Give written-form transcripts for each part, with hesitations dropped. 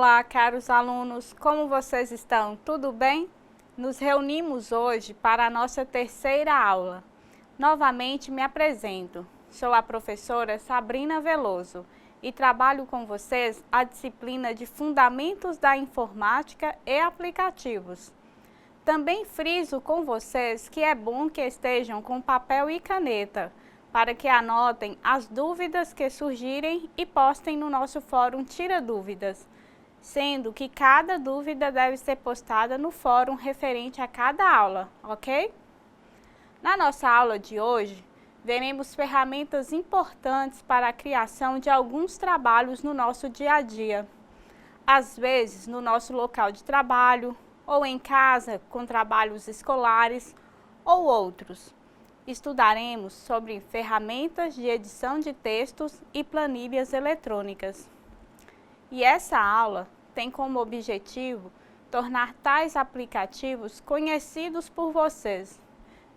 Olá, caros alunos, como vocês estão? Tudo bem? Nos reunimos hoje para a nossa terceira aula. Novamente me apresento. Sou a professora Sabrina Veloso e trabalho com vocês a disciplina de Fundamentos da Informática e Aplicativos. Também friso com vocês que é bom que estejam com papel e caneta, para que anotem as dúvidas que surgirem e postem no nosso fórum Tira Dúvidas, sendo que cada dúvida deve ser postada no fórum referente a cada aula, ok? Na nossa aula de hoje, veremos ferramentas importantes para a criação de alguns trabalhos no nosso dia a dia. Às vezes, no nosso local de trabalho, ou em casa com trabalhos escolares, ou outros. Estudaremos sobre ferramentas de edição de textos e planilhas eletrônicas. E essa aula tem como objetivo tornar tais aplicativos conhecidos por vocês,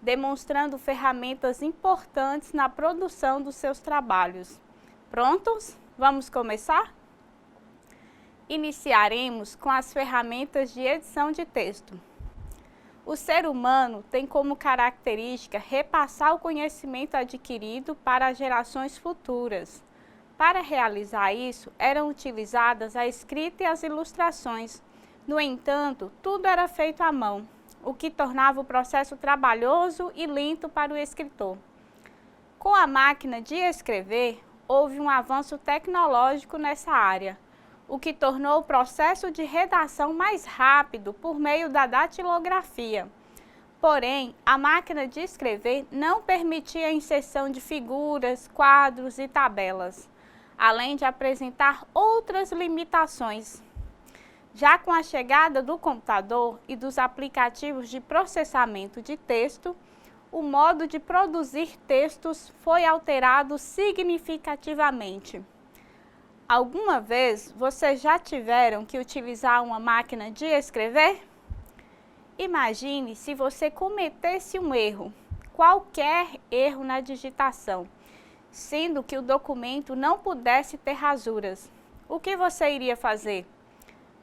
demonstrando ferramentas importantes na produção dos seus trabalhos. Prontos? Vamos começar? Iniciaremos com as ferramentas de edição de texto. O ser humano tem como característica repassar o conhecimento adquirido para as gerações futuras. Para realizar isso, eram utilizadas a escrita e as ilustrações. No entanto, tudo era feito à mão, o que tornava o processo trabalhoso e lento para o escritor. Com a máquina de escrever, houve um avanço tecnológico nessa área, o que tornou o processo de redação mais rápido por meio da datilografia. Porém, a máquina de escrever não permitia a inserção de figuras, quadros e tabelas, além de apresentar outras limitações. Já com a chegada do computador e dos aplicativos de processamento de texto, o modo de produzir textos foi alterado significativamente. Alguma vez vocês já tiveram que utilizar uma máquina de escrever? Imagine se você cometesse um erro, qualquer erro na digitação, sendo que o documento não pudesse ter rasuras. O que você iria fazer?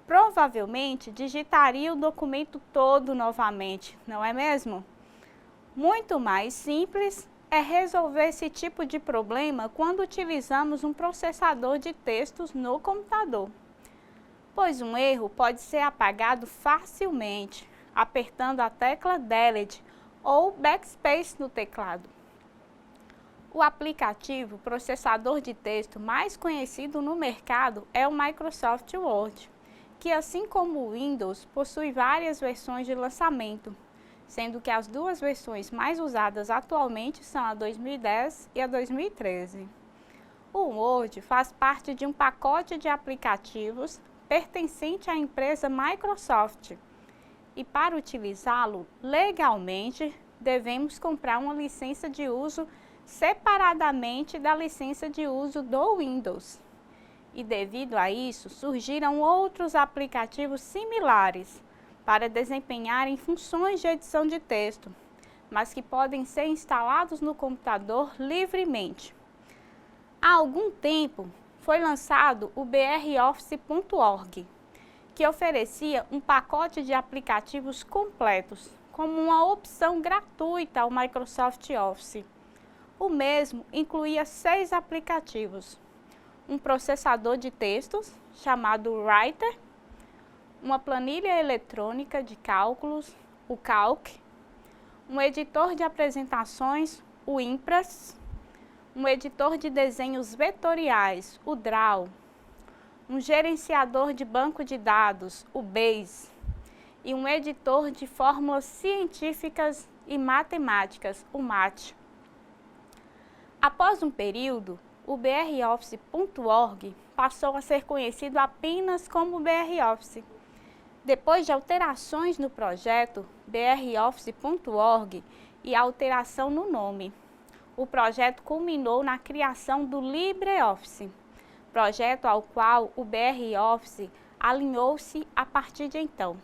Provavelmente digitaria o documento todo novamente, não é mesmo? Muito mais simples é resolver esse tipo de problema quando utilizamos um processador de textos no computador, pois um erro pode ser apagado facilmente, apertando a tecla Delete ou Backspace no teclado. O aplicativo processador de texto mais conhecido no mercado é o Microsoft Word, que assim como o Windows possui várias versões de lançamento, sendo que as duas versões mais usadas atualmente são a 2010 e a 2013. O Word faz parte de um pacote de aplicativos pertencente à empresa Microsoft. E para utilizá-lo legalmente, devemos comprar uma licença de uso separadamente da licença de uso do Windows. E devido a isso, surgiram outros aplicativos similares, para desempenharem funções de edição de texto, mas que podem ser instalados no computador livremente. Há algum tempo foi lançado o broffice.org, que oferecia um pacote de aplicativos completos, como uma opção gratuita ao Microsoft Office. O mesmo incluía 6 aplicativos, um processador de textos chamado Writer, uma planilha eletrônica de cálculos, o Calc, um editor de apresentações, o Impress, um editor de desenhos vetoriais, o Draw, um gerenciador de banco de dados, o Base, e um editor de fórmulas científicas e matemáticas, o MAT. Após um período, o broffice.org passou a ser conhecido apenas como BROffice. Depois de alterações no projeto broffice.org e alteração no nome, o projeto culminou na criação do LibreOffice, projeto ao qual o BROffice alinhou-se a partir de então.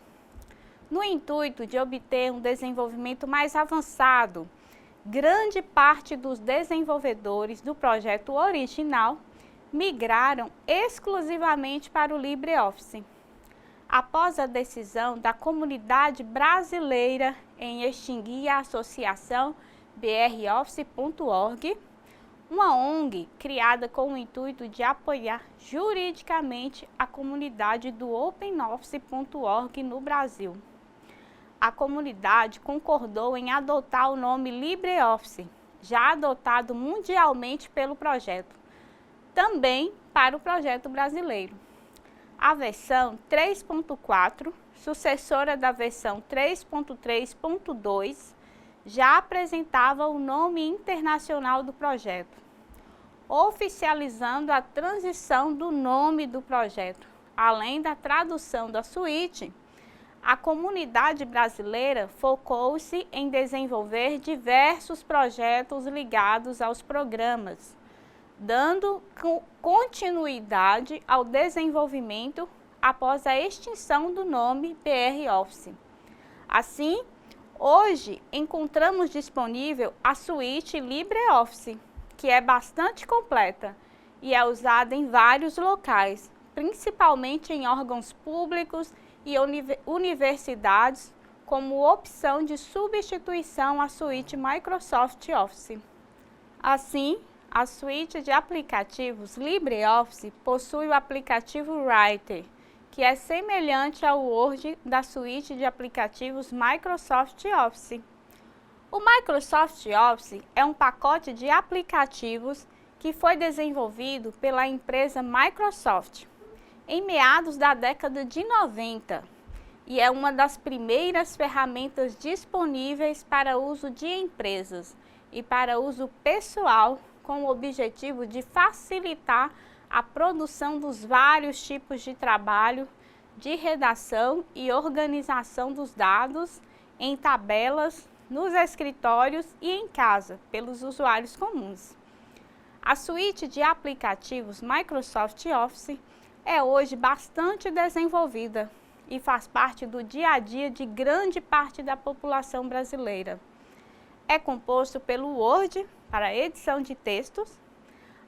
No intuito de obter um desenvolvimento mais avançado, grande parte dos desenvolvedores do projeto original migraram exclusivamente para o LibreOffice. Após a decisão da comunidade brasileira em extinguir a associação broffice.org, uma ONG criada com o intuito de apoiar juridicamente a comunidade do OpenOffice.org no Brasil. A comunidade concordou em adotar o nome LibreOffice, já adotado mundialmente pelo projeto, também para o projeto brasileiro. A versão 3.4, sucessora da versão 3.3.2, já apresentava o nome internacional do projeto, oficializando a transição do nome do projeto. Além da tradução da suíte, a comunidade brasileira focou-se em desenvolver diversos projetos ligados aos programas, dando continuidade ao desenvolvimento após a extinção do BR Office. Assim, hoje encontramos disponível a suíte LibreOffice, que é bastante completa e é usada em vários locais, principalmente em órgãos públicos e universidades, como opção de substituição à suíte Microsoft Office. Assim, a suíte de aplicativos LibreOffice possui o aplicativo Writer, que é semelhante ao Word da suíte de aplicativos Microsoft Office. O Microsoft Office é um pacote de aplicativos que foi desenvolvido pela empresa Microsoft em meados da década de 90 e é uma das primeiras ferramentas disponíveis para uso de empresas e para uso pessoal, com o objetivo de facilitar a produção dos vários tipos de trabalho, de redação e organização dos dados em tabelas, nos escritórios e em casa, pelos usuários comuns. A suíte de aplicativos Microsoft Office é hoje bastante desenvolvida e faz parte do dia a dia de grande parte da população brasileira. É composto pelo Word, para edição de textos,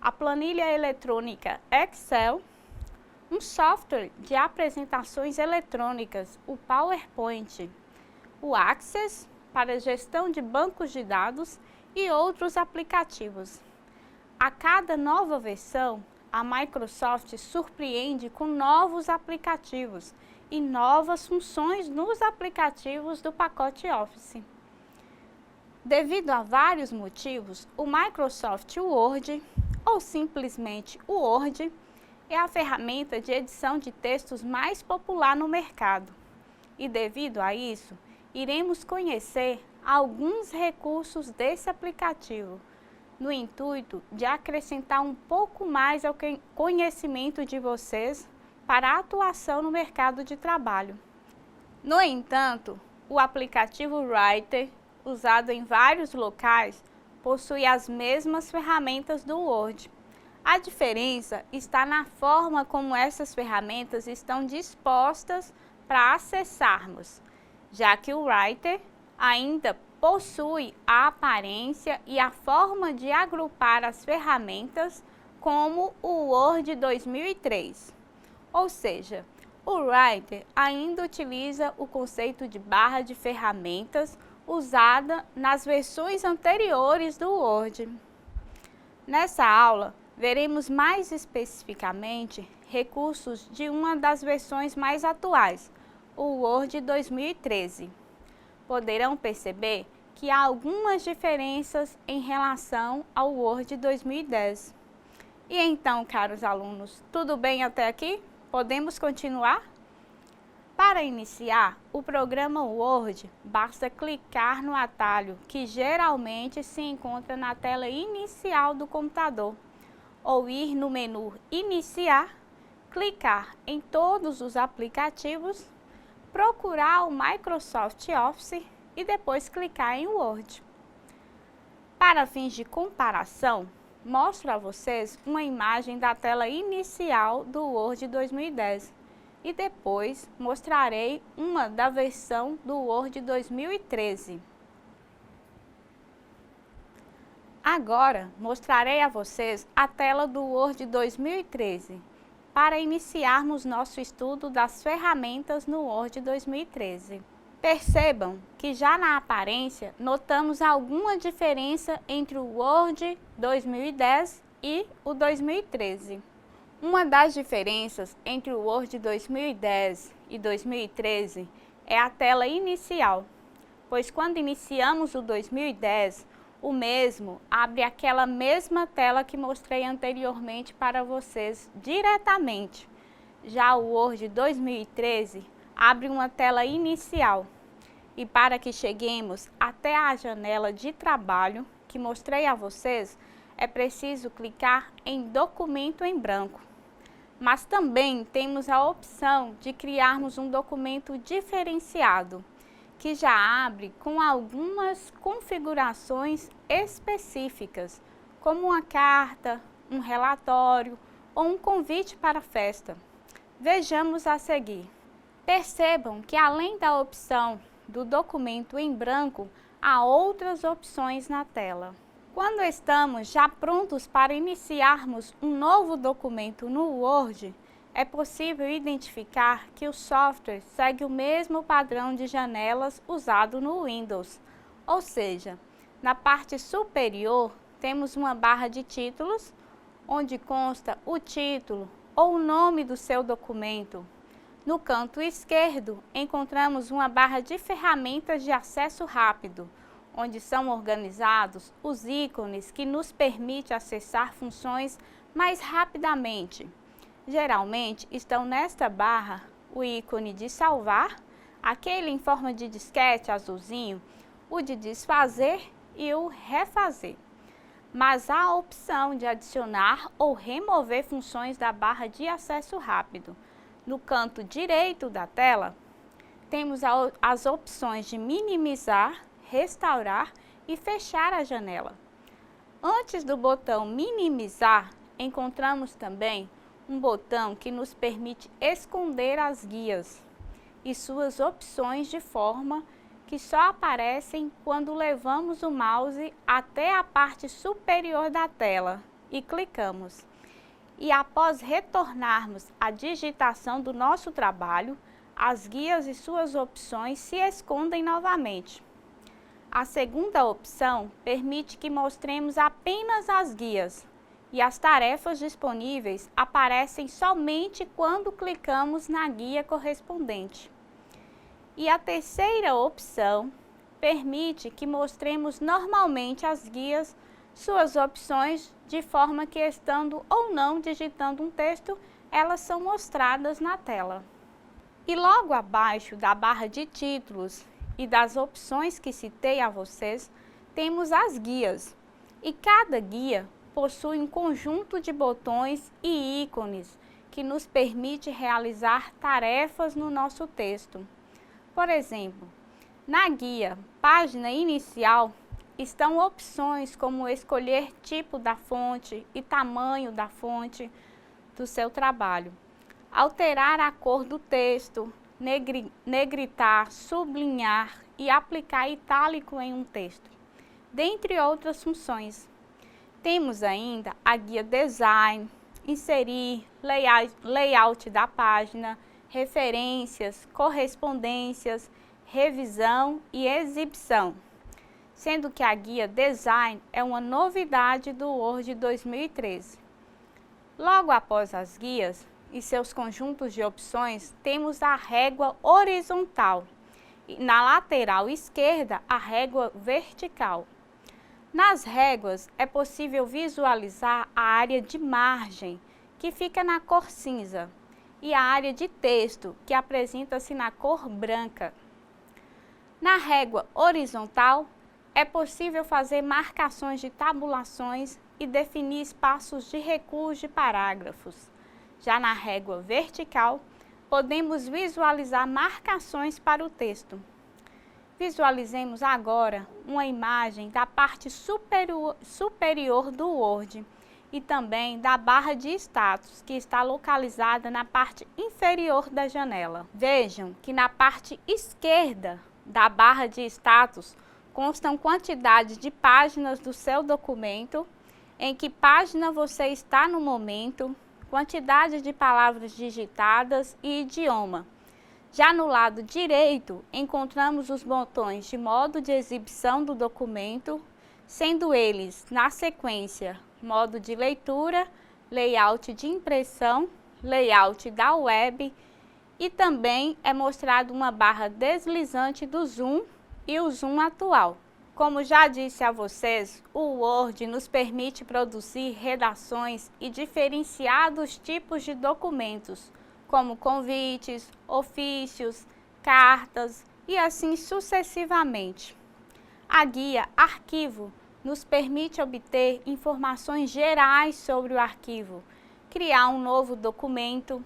a planilha eletrônica Excel, um software de apresentações eletrônicas, o PowerPoint, o Access, para gestão de bancos de dados e outros aplicativos. A cada nova versão, a Microsoft surpreende com novos aplicativos e novas funções nos aplicativos do pacote Office. Devido a vários motivos, o Microsoft Word, ou simplesmente o Word, é a ferramenta de edição de textos mais popular no mercado. E devido a isso, iremos conhecer alguns recursos desse aplicativo, no intuito de acrescentar um pouco mais ao conhecimento de vocês para a atuação no mercado de trabalho. No entanto, o aplicativo Writer, usado em vários locais, possui as mesmas ferramentas do Word. A diferença está na forma como essas ferramentas estão dispostas para acessarmos, já que o Writer ainda possui a aparência e a forma de agrupar as ferramentas como o Word 2003. Ou seja, o Writer ainda utiliza o conceito de barra de ferramentas usada nas versões anteriores do Word. Nessa aula, veremos mais especificamente recursos de uma das versões mais atuais, o Word 2013. Poderão perceber que há algumas diferenças em relação ao Word 2010. E então, caros alunos, tudo bem até aqui? Podemos continuar? Para iniciar o programa Word, basta clicar no atalho que geralmente se encontra na tela inicial do computador, ou ir no menu Iniciar, clicar em todos os aplicativos, procurar o Microsoft Office e depois clicar em Word. Para fins de comparação, mostro a vocês uma imagem da tela inicial do Word 2010 e depois mostrarei uma da versão do Word 2013. Agora mostrarei a vocês a tela do Word 2013. para iniciarmos nosso estudo das ferramentas no Word 2013. Percebam que já na aparência notamos alguma diferença entre o Word 2010 e o 2013. Uma das diferenças entre o Word 2010 e 2013 é a tela inicial, pois quando iniciamos o 2010, o mesmo abre aquela mesma tela que mostrei anteriormente para vocês diretamente. Já o Word 2013 abre uma tela inicial. E para que cheguemos até a janela de trabalho que mostrei a vocês, é preciso clicar em Documento em branco. Mas também temos a opção de criarmos um documento diferenciado, que já abre com algumas configurações específicas, como uma carta, um relatório ou um convite para festa. Vejamos a seguir. Percebam que além da opção do documento em branco, há outras opções na tela. Quando estamos já prontos para iniciarmos um novo documento no Word, é possível identificar que o software segue o mesmo padrão de janelas usado no Windows. Ou seja, na parte superior temos uma barra de títulos, onde consta o título ou o nome do seu documento. No canto esquerdo, encontramos uma barra de ferramentas de acesso rápido, onde são organizados os ícones que nos permitem acessar funções mais rapidamente. Geralmente estão nesta barra o ícone de salvar, aquele em forma de disquete azulzinho, o de desfazer e o refazer. Mas há a opção de adicionar ou remover funções da barra de acesso rápido. No canto direito da tela, temos as opções de minimizar, restaurar e fechar a janela. Antes do botão minimizar, encontramos também um botão que nos permite esconder as guias e suas opções de forma que só aparecem quando levamos o mouse até a parte superior da tela e clicamos. E após retornarmos à digitação do nosso trabalho, as guias e suas opções se escondem novamente. A segunda opção permite que mostremos apenas as guias e as tarefas disponíveis aparecem somente quando clicamos na guia correspondente. E a terceira opção permite que mostremos normalmente as guias, suas opções, de forma que estando ou não digitando um texto, elas são mostradas na tela. E logo abaixo da barra de títulos e das opções que citei a vocês, temos as guias. E cada guia possui um conjunto de botões e ícones que nos permite realizar tarefas no nosso texto. Por exemplo, na guia Página Inicial, estão opções como escolher tipo da fonte e tamanho da fonte do seu trabalho, alterar a cor do texto, negritar, sublinhar e aplicar itálico em um texto, dentre outras funções. Temos ainda a guia Design, inserir, layout da página, referências, correspondências, revisão e exibição, sendo que a guia Design é uma novidade do Word 2013. Logo após as guias e seus conjuntos de opções, temos a régua horizontal e na lateral esquerda a régua vertical. Nas réguas é possível visualizar a área de margem, que fica na cor cinza, e a área de texto, que apresenta-se na cor branca. Na régua horizontal, é possível fazer marcações de tabulações e definir espaços de recuos de parágrafos. Já na régua vertical, podemos visualizar marcações para o texto. Visualizemos agora uma imagem da parte superior do Word e também da barra de status, que está localizada na parte inferior da janela. Vejam que na parte esquerda da barra de status constam quantidade de páginas do seu documento, em que página você está no momento, quantidade de palavras digitadas e idioma. Já no lado direito, encontramos os botões de modo de exibição do documento, sendo eles, na sequência, modo de leitura, layout de impressão, layout da web e também é mostrado uma barra deslizante do zoom e o zoom atual. Como já disse a vocês, o Word nos permite produzir redações e diferenciados tipos de documentos, como convites, ofícios, cartas e assim sucessivamente. A guia Arquivo nos permite obter informações gerais sobre o arquivo, criar um novo documento.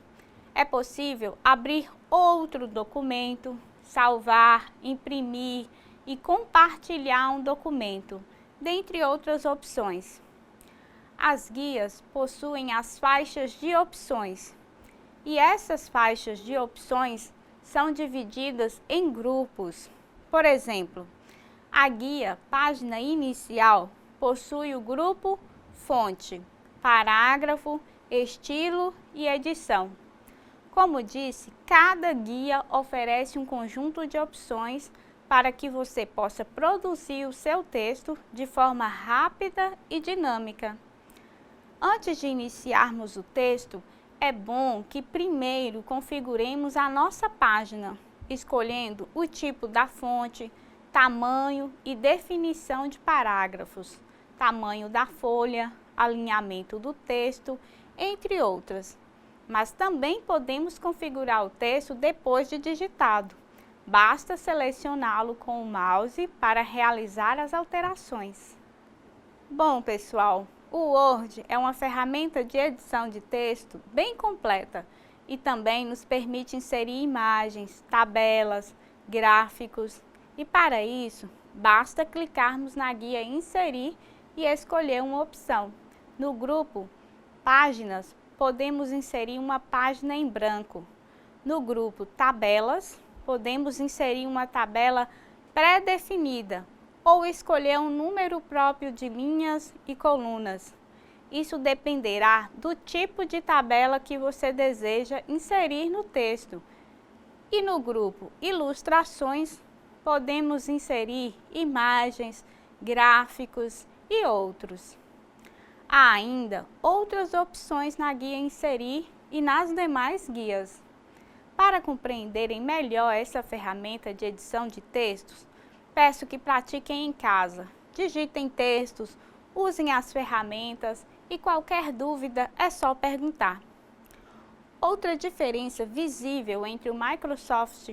É possível abrir outro documento, salvar, imprimir e compartilhar um documento, dentre outras opções. As guias possuem as faixas de opções e essas faixas de opções são divididas em grupos. Por exemplo, a guia Página Inicial possui o grupo Fonte, Parágrafo, Estilo e Edição. Como disse, cada guia oferece um conjunto de opções para que você possa produzir o seu texto de forma rápida e dinâmica. Antes de iniciarmos o texto, é bom que primeiro configuremos a nossa página, escolhendo o tipo da fonte, tamanho e definição de parágrafos, tamanho da folha, alinhamento do texto, entre outras. Mas também podemos configurar o texto depois de digitado. Basta selecioná-lo com o mouse para realizar as alterações. Bom, pessoal, o Word é uma ferramenta de edição de texto bem completa e também nos permite inserir imagens, tabelas, gráficos e para isso basta clicarmos na guia Inserir e escolher uma opção. No grupo Páginas, podemos inserir uma página em branco. No grupo Tabelas, podemos inserir uma tabela pré-definida ou escolher um número próprio de linhas e colunas. Isso dependerá do tipo de tabela que você deseja inserir no texto. E no grupo Ilustrações, podemos inserir imagens, gráficos e outros. Há ainda outras opções na guia Inserir e nas demais guias. Para compreenderem melhor essa ferramenta de edição de textos, peço que pratiquem em casa, digitem textos, usem as ferramentas e qualquer dúvida é só perguntar. Outra diferença visível entre o Microsoft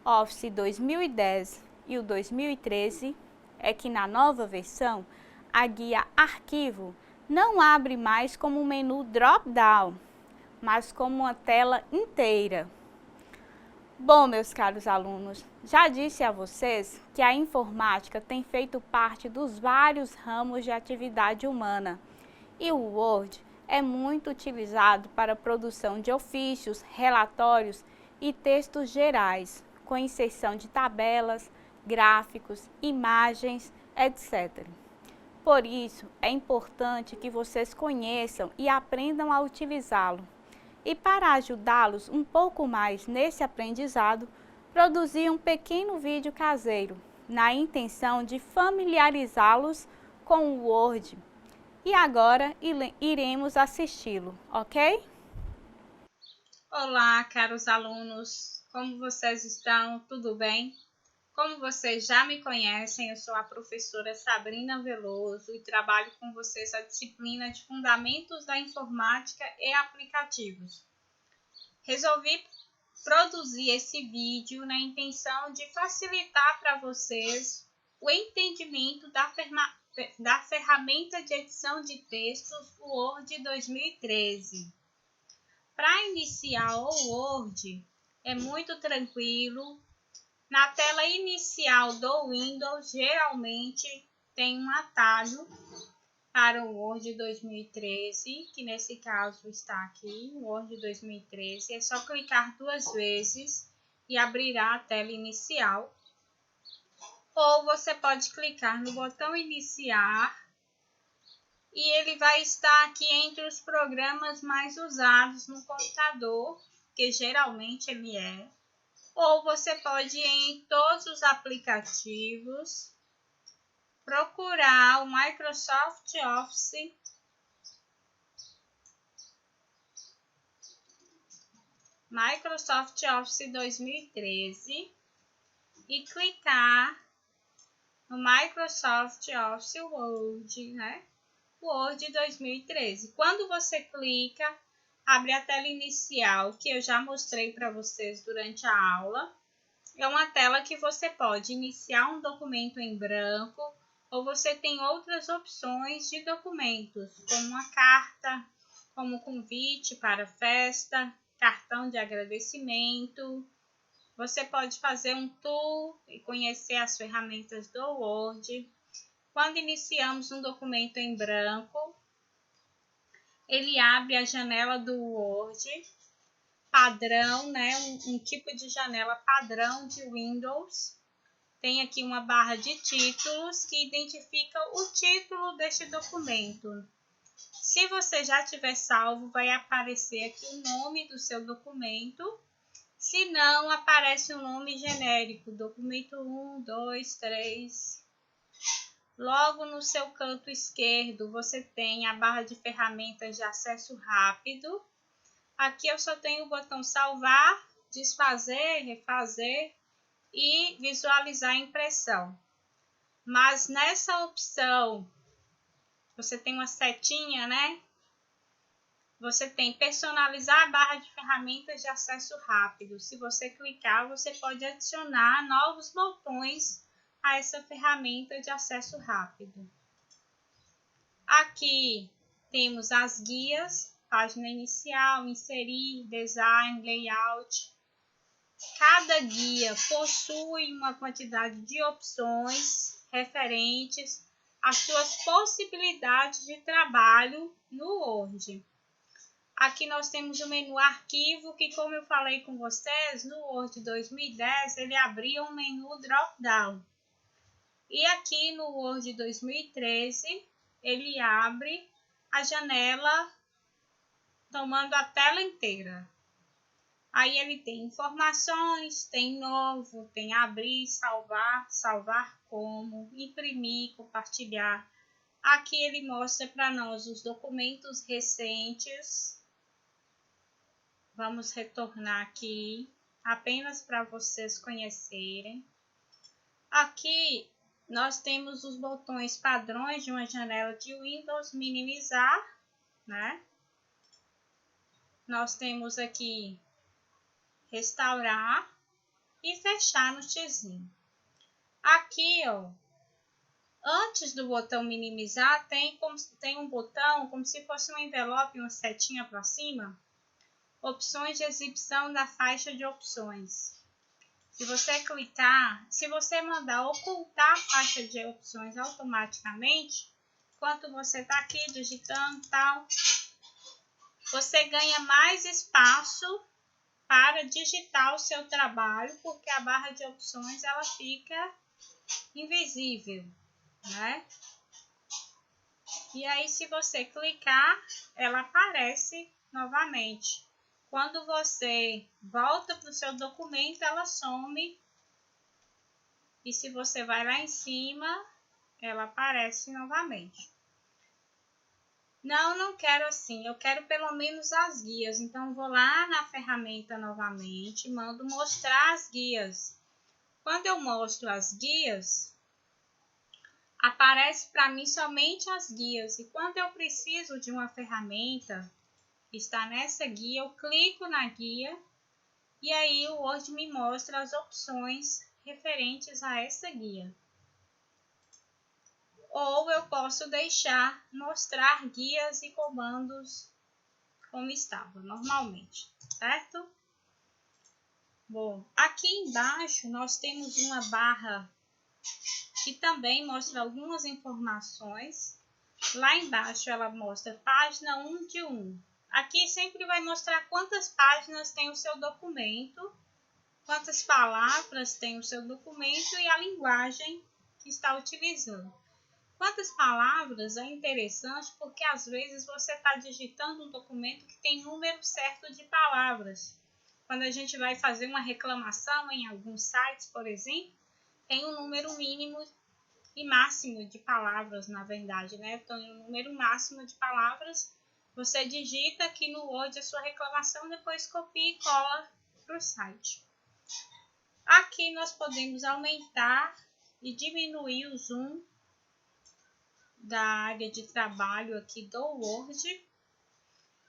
Office 2010 e o 2013 é que na nova versão, a guia Arquivo não abre mais como um menu drop-down, mas como uma tela inteira. Bom, meus caros alunos, já disse a vocês que a informática tem feito parte dos vários ramos de atividade humana e o Word é muito utilizado para a produção de ofícios, relatórios e textos gerais, com inserção de tabelas, gráficos, imagens, etc. Por isso, é importante que vocês conheçam e aprendam a utilizá-lo. E para ajudá-los um pouco mais nesse aprendizado, produzi um pequeno vídeo caseiro, na intenção de familiarizá-los com o Word. E agora iremos assisti-lo, ok? Olá, caros alunos, como vocês estão? Tudo bem? Como vocês já me conhecem, eu sou a professora Sabrina Veloso e trabalho com vocês a disciplina de Fundamentos da Informática e Aplicativos. Resolvi produzir esse vídeo na intenção de facilitar para vocês o entendimento da ferramenta de edição de textos Word 2013. Para iniciar o Word, é muito tranquilo. Na tela inicial do Windows, geralmente tem um atalho para o Word 2013, que nesse caso está aqui, o Word 2013. É só clicar 2 vezes e abrirá a tela inicial. Ou você pode clicar no botão Iniciar e ele vai estar aqui entre os programas mais usados no computador, que geralmente ele é. Ou você pode ir em todos os aplicativos, procurar o Microsoft Office, Microsoft Office 2013 e clicar no Microsoft Office Word, né? Word 2013. Quando você clica, abre a tela inicial, que eu já mostrei para vocês durante a aula. É uma tela que você pode iniciar um documento em branco, ou você tem outras opções de documentos, como uma carta, como convite para festa, cartão de agradecimento. Você pode fazer um tour e conhecer as ferramentas do Word. Quando iniciamos um documento em branco, ele abre a janela do Word padrão, né? Um tipo de janela padrão de Windows. Tem aqui uma barra de títulos que identifica o título deste documento. Se você já tiver salvo, vai aparecer aqui o nome do seu documento. Se não, aparece um nome genérico, documento 1, 2, 3. Logo no seu canto esquerdo, você tem a barra de ferramentas de acesso rápido. Aqui eu só tenho o botão salvar, desfazer, refazer e visualizar a impressão. Mas nessa opção, você tem uma setinha, né? Você tem personalizar a barra de ferramentas de acesso rápido. Se você clicar, você pode adicionar novos botões a essa ferramenta de acesso rápido. Aqui temos as guias, página inicial, inserir, design, layout. Cada guia possui uma quantidade de opções referentes às suas possibilidades de trabalho no Word. Aqui nós temos o menu arquivo, que como eu falei com vocês, no Word 2010 ele abria um menu drop-down. E aqui no Word 2013 ele abre a janela tomando a tela inteira. Aí ele tem informações, tem novo, tem abrir, salvar, salvar como, imprimir, compartilhar. Aqui ele mostra para nós os documentos recentes. Vamos retornar aqui, apenas para vocês conhecerem. Aqui nós temos os botões padrões de uma janela de Windows, minimizar, né? Nós temos aqui restaurar e fechar no Xzinho. Aqui, ó, antes do botão minimizar, tem um botão como se fosse um envelope, uma setinha para cima. Opções de exibição da faixa de opções. Se você clicar, se você mandar ocultar a faixa de opções automaticamente, enquanto você está aqui digitando e tal, você ganha mais espaço para digitar o seu trabalho, porque a barra de opções ela fica invisível, né? E aí, se você clicar, ela aparece novamente. Quando você volta para o seu documento, ela some. E se você vai lá em cima, ela aparece novamente. Não quero assim. Eu quero pelo menos as guias. Então, vou lá na ferramenta novamente, mando mostrar as guias. Quando eu mostro as guias, aparece para mim somente as guias. E quando eu preciso de uma ferramenta, está nessa guia, eu clico na guia e aí o Word me mostra as opções referentes a essa guia. Ou eu posso deixar mostrar guias e comandos como estava normalmente, certo? Bom, aqui embaixo nós temos uma barra que também mostra algumas informações. Lá embaixo ela mostra página 1 de 1. Aqui sempre vai mostrar quantas páginas tem o seu documento, quantas palavras tem o seu documento e a linguagem que está utilizando. Quantas palavras é interessante porque às vezes você está digitando um documento que tem número certo de palavras. Quando a gente vai fazer uma reclamação em alguns sites, por exemplo, tem um número mínimo e máximo de palavras, na verdade, né? Então, um número máximo de palavras, você digita aqui no Word a sua reclamação, depois copia e cola para o site. Aqui nós podemos aumentar e diminuir o zoom da área de trabalho aqui do Word.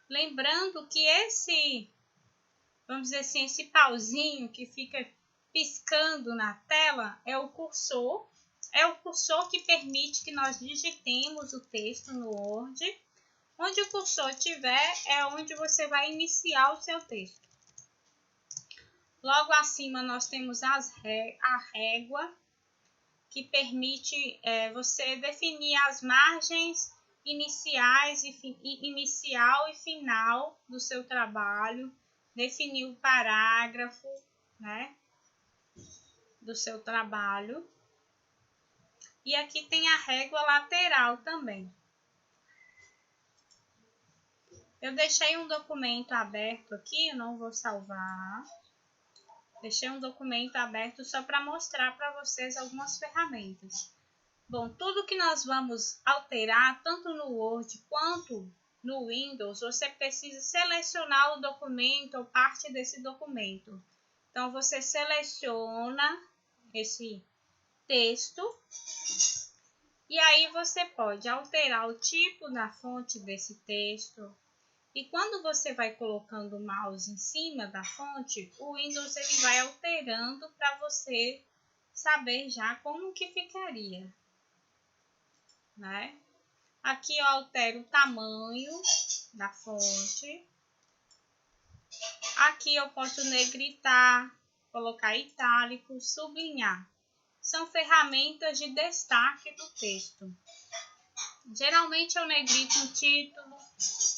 Lembrando que vamos dizer assim, esse pauzinho que fica piscando na tela é o cursor. É o cursor que permite que nós digitemos o texto no Word. Onde o cursor estiver é onde você vai iniciar o seu texto. Logo acima nós temos a régua, que permite você definir as margens iniciais inicial e final do seu trabalho, definir o parágrafo, né, do seu trabalho. E aqui tem a régua lateral também. Eu deixei um documento aberto aqui, eu não vou salvar. Deixei um documento aberto só para mostrar para vocês algumas ferramentas. Bom, tudo que nós vamos alterar, tanto no Word quanto no Windows, você precisa selecionar o documento ou parte desse documento. Então, você seleciona esse texto e aí você pode alterar o tipo da fonte desse texto. E quando você vai colocando o mouse em cima da fonte, o Windows ele vai alterando para você saber já como que ficaria, né? Aqui eu altero o tamanho da fonte. Aqui eu posso negritar, colocar itálico, sublinhar. São ferramentas de destaque do texto. Geralmente eu negrito um título,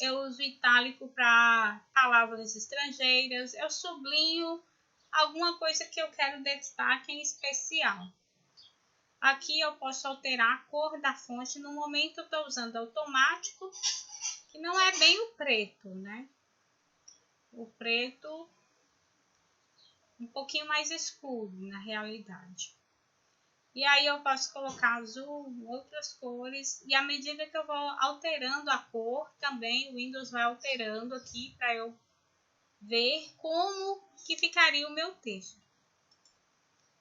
eu uso itálico para palavras estrangeiras, eu sublinho alguma coisa que eu quero destaque em especial. Aqui eu posso alterar a cor da fonte. No momento eu estou usando automático, que não é bem o preto, né? O preto um pouquinho mais escuro na realidade. E aí eu posso colocar azul, outras cores. E à medida que eu vou alterando a cor, também o Windows vai alterando aqui para eu ver como que ficaria o meu texto.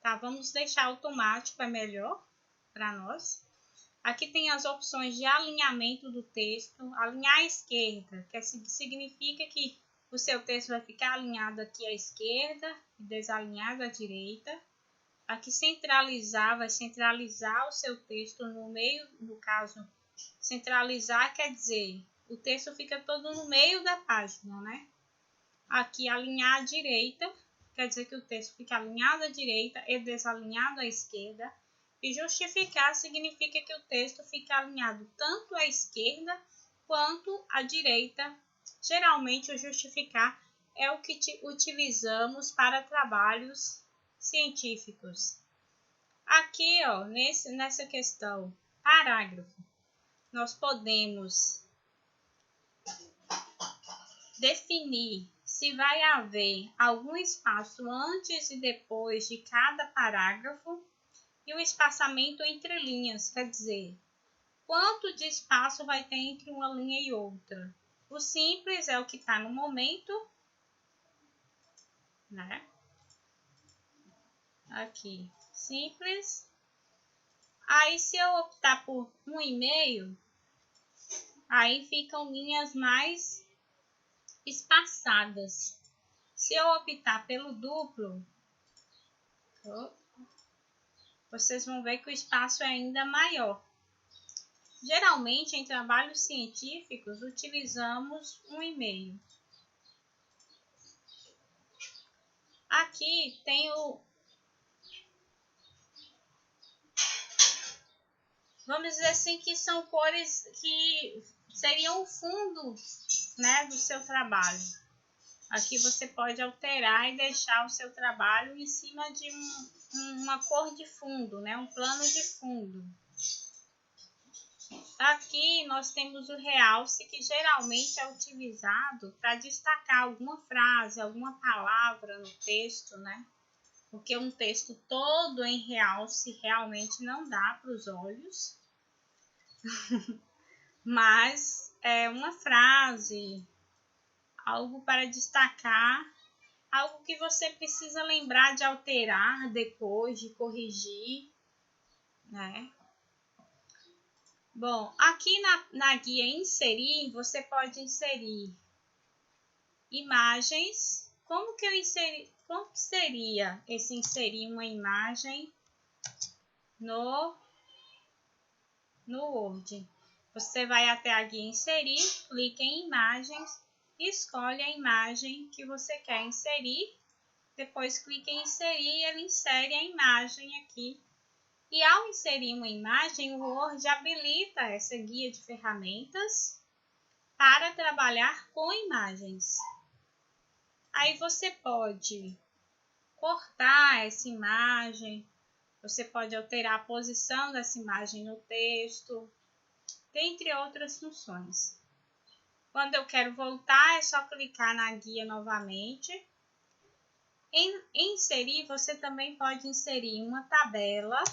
Tá, vamos deixar automático, é melhor para nós. Aqui tem as opções de alinhamento do texto. Alinhar à esquerda, que significa que o seu texto vai ficar alinhado aqui à esquerda e desalinhado à direita. Aqui centralizar, vai centralizar o seu texto no meio, no caso, centralizar quer dizer, o texto fica todo no meio da página, né? Aqui alinhar à direita, quer dizer que o texto fica alinhado à direita e desalinhado à esquerda. E justificar significa que o texto fica alinhado tanto à esquerda quanto à direita. Geralmente o justificar é o que utilizamos para trabalhos científicos. Aqui, ó, nessa questão, parágrafo, nós podemos definir se vai haver algum espaço antes e depois de cada parágrafo e o espaçamento entre linhas, quer dizer, quanto de espaço vai ter entre uma linha e outra. O simples é o que está no momento, né? Aqui, simples. Aí, se eu optar por 1,5, aí ficam linhas mais espaçadas. Se eu optar pelo duplo, vocês vão ver que o espaço é ainda maior. Geralmente, em trabalhos científicos, utilizamos 1,5. Aqui tem vamos dizer assim, que são cores que seriam o fundo, né, do seu trabalho. Aqui você pode alterar e deixar o seu trabalho em cima de uma cor de fundo, né, um plano de fundo. aqui nós temos o realce, que geralmente é utilizado para destacar alguma frase, alguma palavra no texto, né? Porque um texto todo em realce realmente não dá para os olhos, mas é uma frase, algo para destacar, algo que você precisa lembrar de alterar depois, de corrigir, né? Bom, aqui na guia inserir, você pode inserir imagens. Como seria esse inserir uma imagem no Word? Você vai até a guia inserir, clica em imagens, escolhe a imagem que você quer inserir, depois clica em inserir e ele insere a imagem aqui. E ao inserir uma imagem, o Word habilita essa guia de ferramentas para trabalhar com imagens. Aí você pode cortar essa imagem, você pode alterar a posição dessa imagem no texto, dentre outras funções. Quando eu quero voltar, é só clicar na guia novamente. Em inserir, você também pode inserir uma tabela.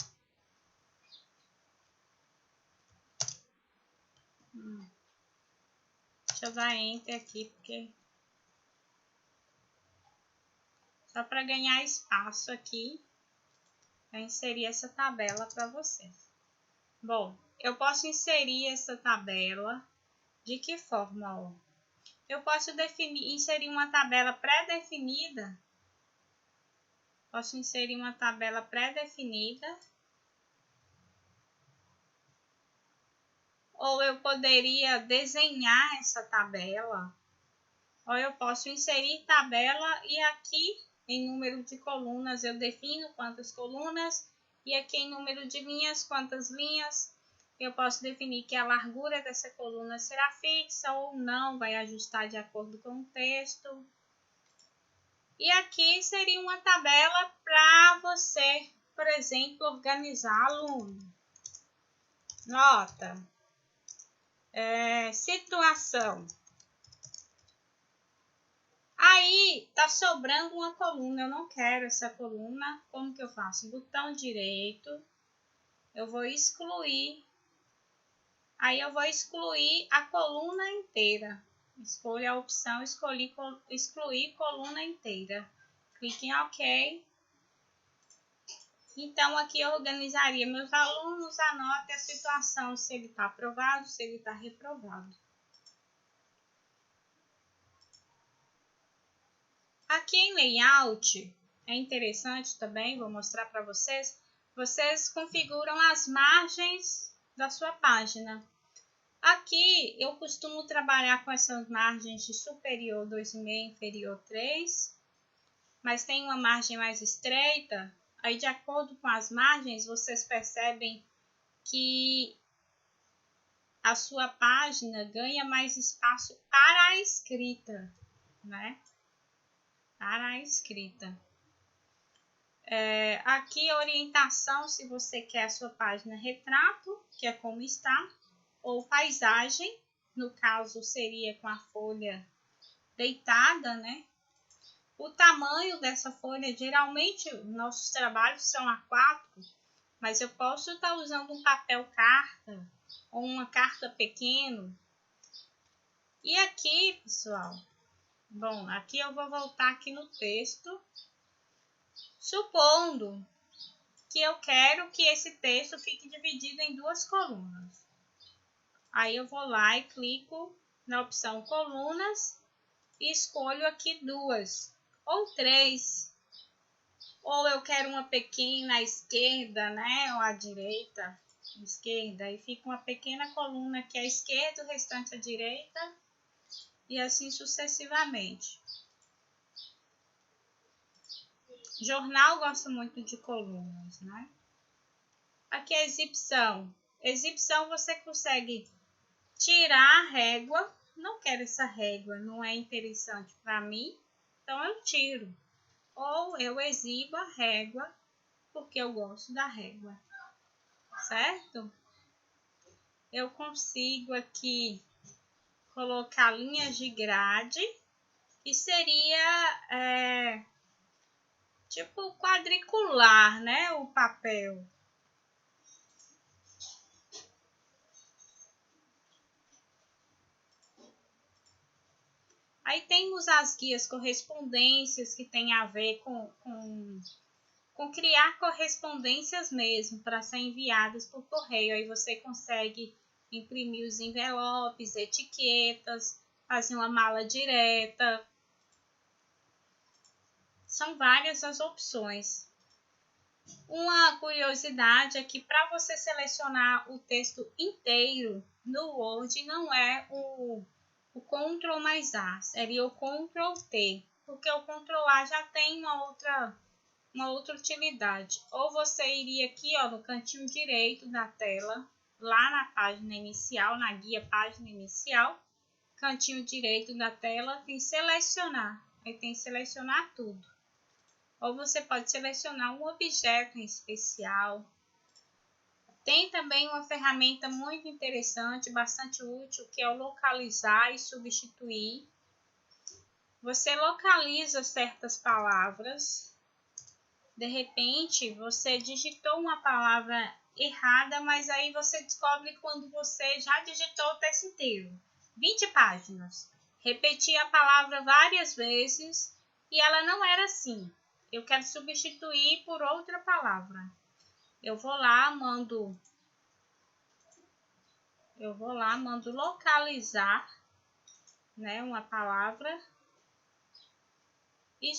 Deixa eu dar Enter aqui, porque só para ganhar espaço aqui, para inserir essa tabela para vocês. Bom, eu posso inserir essa tabela de que forma? Ó? Eu posso inserir uma tabela pré-definida. Posso inserir uma tabela pré-definida. Ou eu poderia desenhar essa tabela. Ou eu posso inserir tabela e aqui em número de colunas eu defino quantas colunas e aqui em número de linhas quantas linhas. Eu posso definir que a largura dessa coluna será fixa ou não, vai ajustar de acordo com o texto. E aqui seria uma tabela para você, por exemplo, organizar aluno. Nota. Situação. Aí tá sobrando uma coluna, eu não quero essa coluna. Como que eu faço? Botão direito, eu vou excluir. Aí eu vou excluir a coluna inteira. Escolho a opção excluir coluna inteira. Clique em OK. Então aqui eu organizaria meus alunos, anote a situação, se ele está aprovado, se ele está reprovado. Aqui em Layout, é interessante também, vou mostrar para vocês, vocês configuram as margens da sua página. Aqui eu costumo trabalhar com essas margens de superior 2,5, inferior 3, mas tem uma margem mais estreita. Aí, de acordo com as margens, vocês percebem que a sua página ganha mais espaço para a escrita, né? Para a escrita. Aqui a orientação, se você quer a sua página retrato, que é como está, ou paisagem, no caso seria com a folha deitada, né? O tamanho dessa folha, geralmente nossos trabalhos são A4, mas eu posso estar usando um papel carta ou uma carta pequeno. E aqui, pessoal, bom, aqui eu vou voltar aqui no texto, supondo que eu quero que esse texto fique dividido em duas colunas. Aí eu vou lá e clico na opção colunas e escolho aqui duas ou três. Ou eu quero uma pequena à esquerda, né? Ou à direita, esquerda. Aí fica uma pequena coluna aqui à esquerda, o restante à direita. E assim sucessivamente. Jornal gosta muito de colunas, né? Aqui é exibição. Exibição você consegue tirar a régua. Não quero essa régua, não é interessante para mim. Então eu tiro. Ou eu exibo a régua, porque eu gosto da régua, certo? eu consigo aqui colocar linhas de grade, que seria tipo quadricular, né, o papel. Aí temos as guias correspondências, que tem a ver com criar correspondências mesmo, para ser enviadas por correio. Aí você consegue imprimir os envelopes, etiquetas, fazer uma mala direta. São várias as opções. Uma curiosidade é que para você selecionar o texto inteiro no Word, não é o Ctrl mais A, seria o Ctrl T, porque o Ctrl A já tem uma outra utilidade. Ou você iria aqui, ó, no cantinho direito da tela, lá na página inicial, na guia página inicial, cantinho direito da tela, tem selecionar, aí tem selecionar tudo. Ou você pode selecionar um objeto em especial. Tem também uma ferramenta muito interessante, bastante útil, que é o localizar e substituir. Você localiza certas palavras. De repente, você digitou uma palavra errada, mas aí você descobre quando você já digitou o texto inteiro. 20 páginas. Repeti a palavra várias vezes e ela não era assim. Eu quero substituir por outra palavra. Eu vou lá, mando localizar, né, uma palavra e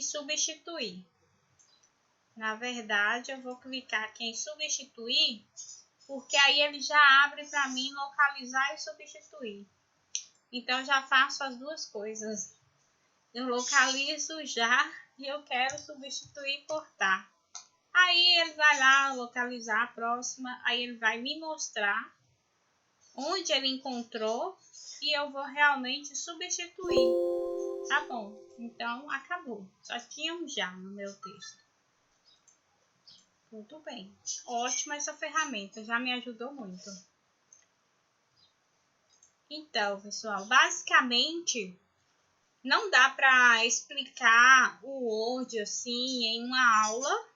substituir. Na verdade, eu vou clicar aqui em substituir, porque aí ele já abre para mim localizar e substituir. Então, eu já faço as duas coisas. Eu localizo já e eu quero substituir por tá. Aí ele vai lá localizar a próxima, aí ele vai me mostrar onde ele encontrou e eu vou realmente substituir. Tá bom, então acabou. Só tinha um já no meu texto. Tudo bem. Ótima essa ferramenta, já me ajudou muito. Então, pessoal, basicamente não dá para explicar o Word assim em uma aula.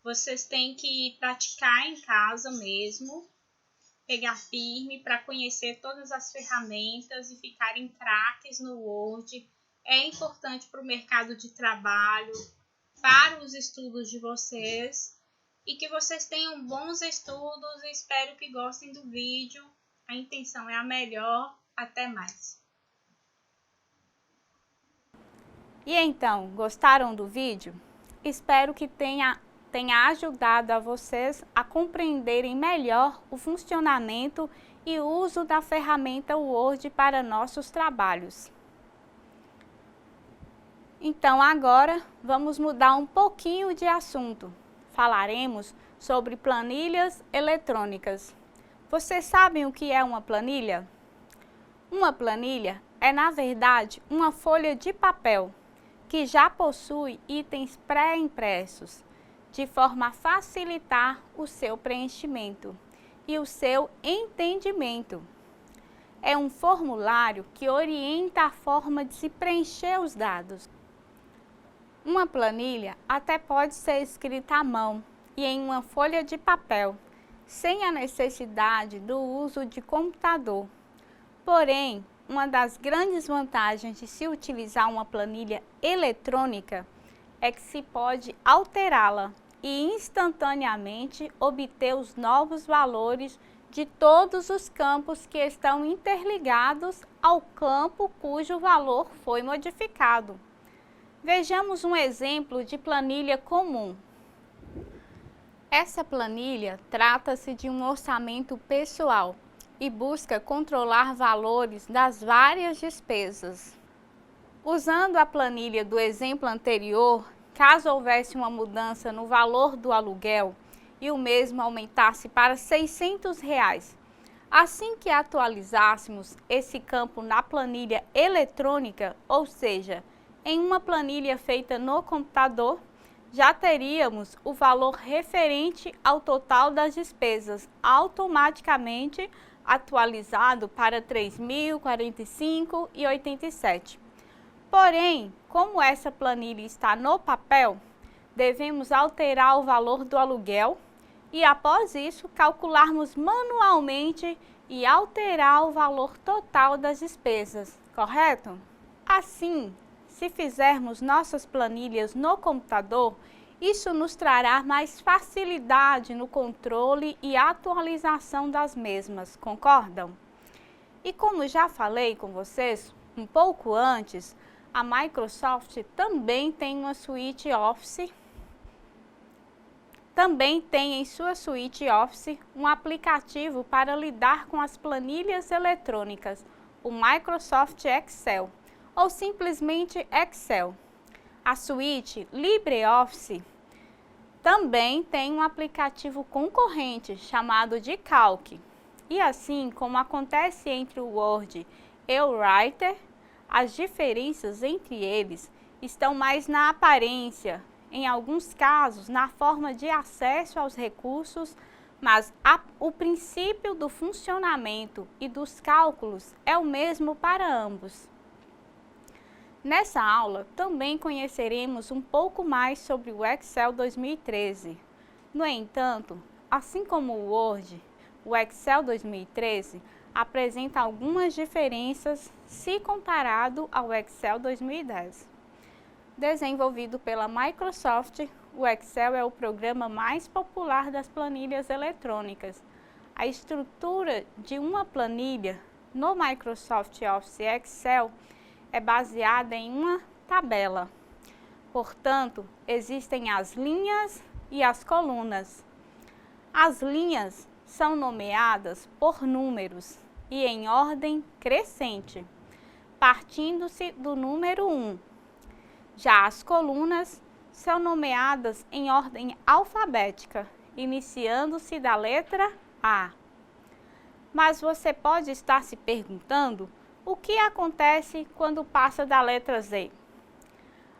Vocês têm que praticar em casa mesmo, pegar firme para conhecer todas as ferramentas e ficarem craques no Word. É importante para o mercado de trabalho, para os estudos de vocês, e que vocês tenham bons estudos. Espero que gostem do vídeo. A intenção é a melhor. Até mais. E então, gostaram do vídeo? Espero que tenha ajudado a vocês a compreenderem melhor o funcionamento e o uso da ferramenta Word para nossos trabalhos. Então agora vamos mudar um pouquinho de assunto. Falaremos sobre planilhas eletrônicas. Vocês sabem o que é uma planilha? Uma planilha é, na verdade, uma folha de papel que já possui itens pré-impressos, de forma a facilitar o seu preenchimento e o seu entendimento. É um formulário que orienta a forma de se preencher os dados. Uma planilha até pode ser escrita à mão e em uma folha de papel, sem a necessidade do uso de computador. Porém, uma das grandes vantagens de se utilizar uma planilha eletrônica é que se pode alterá-la e instantaneamente obter os novos valores de todos os campos que estão interligados ao campo cujo valor foi modificado. Vejamos um exemplo de planilha comum. Essa planilha trata-se de um orçamento pessoal e busca controlar valores das várias despesas. Usando a planilha do exemplo anterior, caso houvesse uma mudança no valor do aluguel e o mesmo aumentasse para R$ 600, assim que atualizássemos esse campo na planilha eletrônica, ou seja, em uma planilha feita no computador, já teríamos o valor referente ao total das despesas automaticamente atualizado para 3.045,87. Porém, como essa planilha está no papel, devemos alterar o valor do aluguel e, após isso, calcularmos manualmente e alterar o valor total das despesas, correto? Assim, se fizermos nossas planilhas no computador, isso nos trará mais facilidade no controle e atualização das mesmas, concordam? E como já falei com vocês um pouco antes, a Microsoft também tem uma suíte Office. Também tem em sua suíte Office um aplicativo para lidar com as planilhas eletrônicas, o Microsoft Excel, ou simplesmente Excel. A suíte LibreOffice também tem um aplicativo concorrente chamado de Calc. E assim como acontece entre o Word e o Writer, as diferenças entre eles estão mais na aparência, em alguns casos na forma de acesso aos recursos, mas o princípio do funcionamento e dos cálculos é o mesmo para ambos. Nessa aula também conheceremos um pouco mais sobre o Excel 2013. No entanto, assim como o Word, o Excel 2013 apresenta algumas diferenças se comparado ao Excel 2010. Desenvolvido pela Microsoft, o Excel é o programa mais popular das planilhas eletrônicas. A estrutura de uma planilha no Microsoft Office Excel é baseada em uma tabela. Portanto, existem as linhas e as colunas. As linhas são nomeadas por números e em ordem crescente, partindo-se do número 1. Já as colunas são nomeadas em ordem alfabética, iniciando-se da letra A. Mas você pode estar se perguntando o que acontece quando passa da letra Z.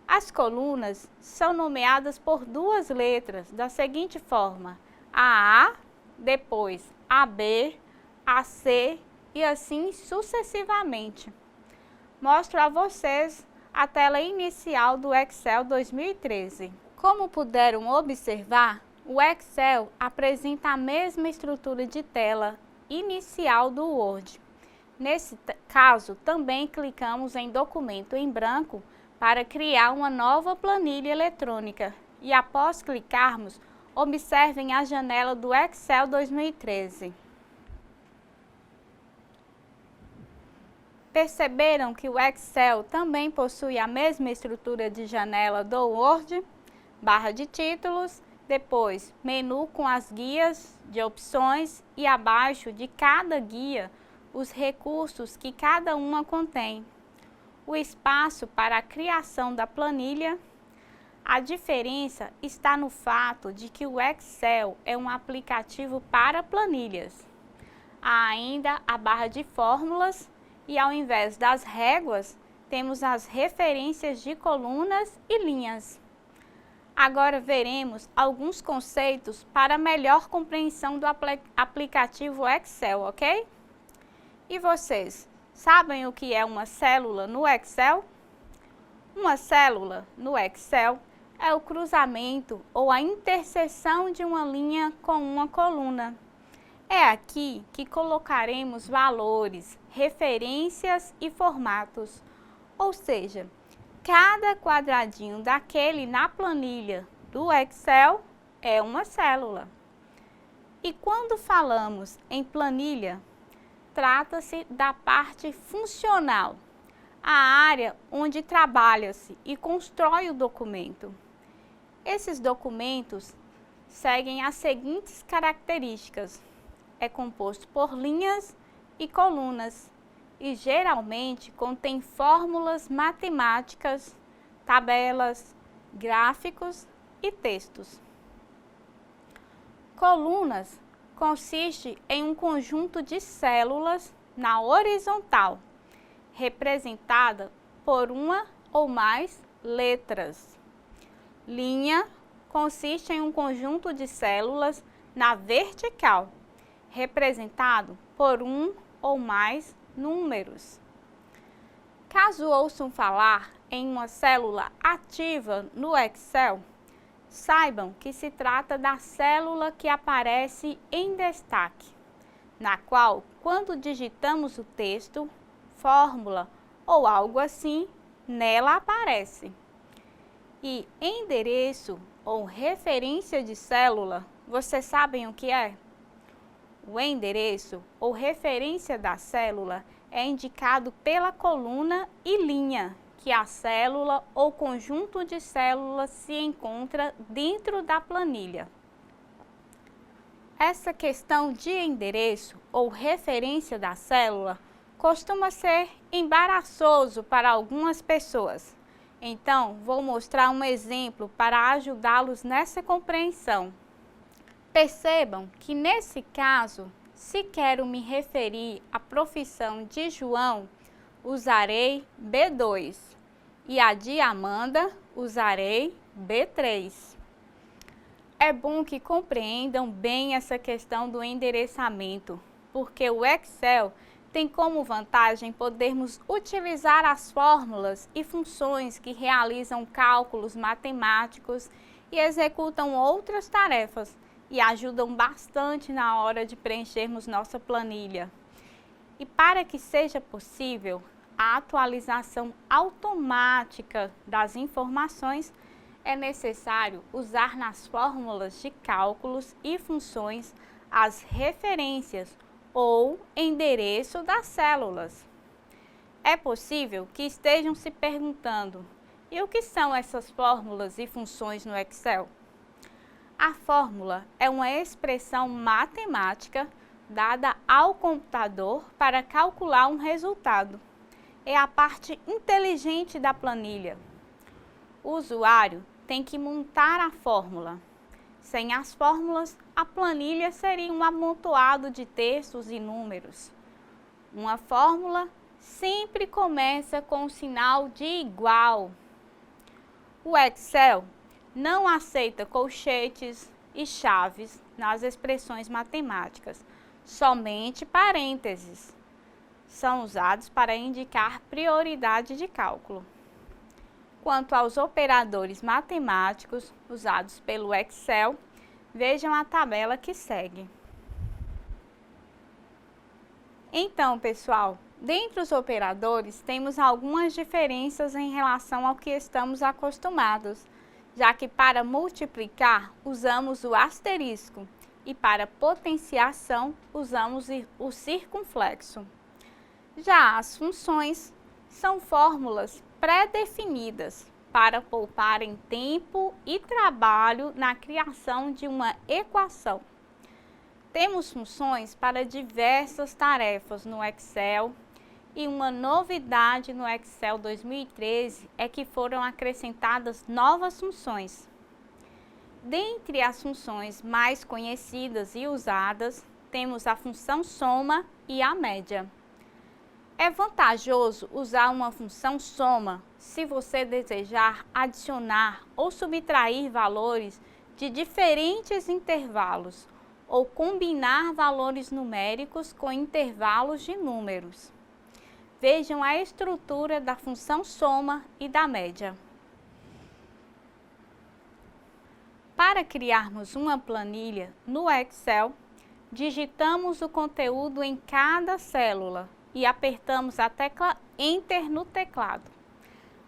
As colunas são nomeadas por duas letras da seguinte forma: a, depois a B, a C e assim sucessivamente. Mostro a vocês a tela inicial do Excel 2013. Como puderam observar, o Excel apresenta a mesma estrutura de tela inicial do Word. Nesse caso, também clicamos em Documento em branco para criar uma nova planilha eletrônica. E após clicarmos, observem a janela do Excel 2013. Perceberam que o Excel também possui a mesma estrutura de janela do Word, barra de títulos, depois menu com as guias de opções e abaixo de cada guia os recursos que cada uma contém, o espaço para a criação da planilha. A diferença está no fato de que o Excel é um aplicativo para planilhas. Há ainda a barra de fórmulas e ao invés das réguas, temos as referências de colunas e linhas. Agora veremos alguns conceitos para melhor compreensão do aplicativo Excel, ok? E vocês, sabem o que é uma célula no Excel? Uma célula no Excel é o cruzamento ou a interseção de uma linha com uma coluna. É aqui que colocaremos valores, referências e formatos, ou seja, cada quadradinho daquele na planilha do Excel é uma célula. E quando falamos em planilha, trata-se da parte funcional, a área onde trabalha-se e constrói o documento. Esses documentos seguem as seguintes características: é composto por linhas e colunas e geralmente contém fórmulas matemáticas, tabelas, gráficos e textos. Colunas consiste em um conjunto de células na horizontal, representada por uma ou mais letras. Linha consiste em um conjunto de células na vertical, representado por um ou mais números. Caso ouçam falar em uma célula ativa no Excel, saibam que se trata da célula que aparece em destaque, na qual, quando digitamos o texto, fórmula ou algo assim, nela aparece. E endereço ou referência de célula, vocês sabem o que é? O endereço ou referência da célula é indicado pela coluna e linha que a célula ou conjunto de células se encontra dentro da planilha. Essa questão de endereço ou referência da célula costuma ser embaraçoso para algumas pessoas. Então, vou mostrar um exemplo para ajudá-los nessa compreensão. Percebam que nesse caso, se quero me referir à profissão de João, usarei B2 e a de Amanda usarei B3. É bom que compreendam bem essa questão do endereçamento, porque o Excel tem como vantagem podermos utilizar as fórmulas e funções que realizam cálculos matemáticos e executam outras tarefas e ajudam bastante na hora de preenchermos nossa planilha. E para que seja possível a atualização automática das informações, é necessário usar nas fórmulas de cálculos e funções as referências ou endereço das células. É possível que estejam se perguntando: e o que são essas fórmulas e funções no Excel? A fórmula é uma expressão matemática dada ao computador para calcular um resultado. É a parte inteligente da planilha. O usuário tem que montar a fórmula. Sem as fórmulas, a planilha seria um amontoado de textos e números. Uma fórmula sempre começa com o sinal de igual. O Excel não aceita colchetes e chaves nas expressões matemáticas, somente parênteses. São usados para indicar prioridade de cálculo. Quanto aos operadores matemáticos usados pelo Excel, vejam a tabela que segue. Então, pessoal, dentre os operadores, temos algumas diferenças em relação ao que estamos acostumados, já que para multiplicar usamos o asterisco e para potenciação usamos o circunflexo. Já as funções são fórmulas pré-definidas para pouparem tempo e trabalho na criação de uma equação. Temos funções para diversas tarefas no Excel e uma novidade no Excel 2013 é que foram acrescentadas novas funções. Dentre as funções mais conhecidas e usadas, temos a função soma e a média. É vantajoso usar uma função soma se você desejar adicionar ou subtrair valores de diferentes intervalos ou combinar valores numéricos com intervalos de números. Vejam a estrutura da função soma e da média. Para criarmos uma planilha no Excel, digitamos o conteúdo em cada célula e apertamos a tecla Enter no teclado.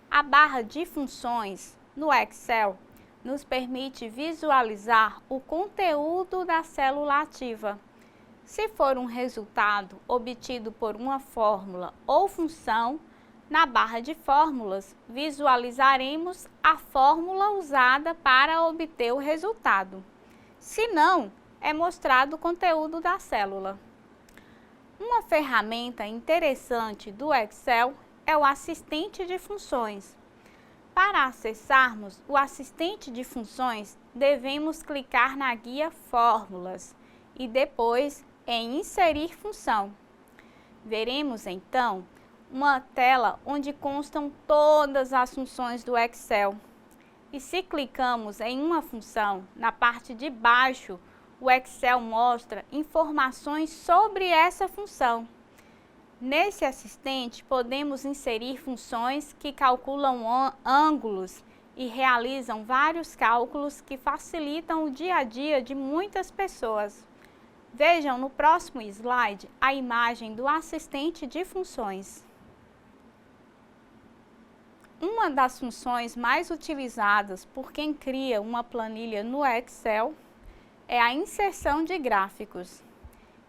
A barra de funções no Excel nos permite visualizar o conteúdo da célula ativa. Se for um resultado obtido por uma fórmula ou função, na barra de fórmulas visualizaremos a fórmula usada para obter o resultado. Se não, é mostrado o conteúdo da célula. Uma ferramenta interessante do Excel é o assistente de funções. Para acessarmos o assistente de funções, devemos clicar na guia Fórmulas e depois em Inserir função. Veremos então uma tela onde constam todas as funções do Excel. E se clicamos em uma função, na parte de baixo, o Excel mostra informações sobre essa função. Nesse assistente, podemos inserir funções que calculam ângulos e realizam vários cálculos que facilitam o dia a dia de muitas pessoas. Vejam no próximo slide a imagem do assistente de funções. Uma das funções mais utilizadas por quem cria uma planilha no Excel é a inserção de gráficos.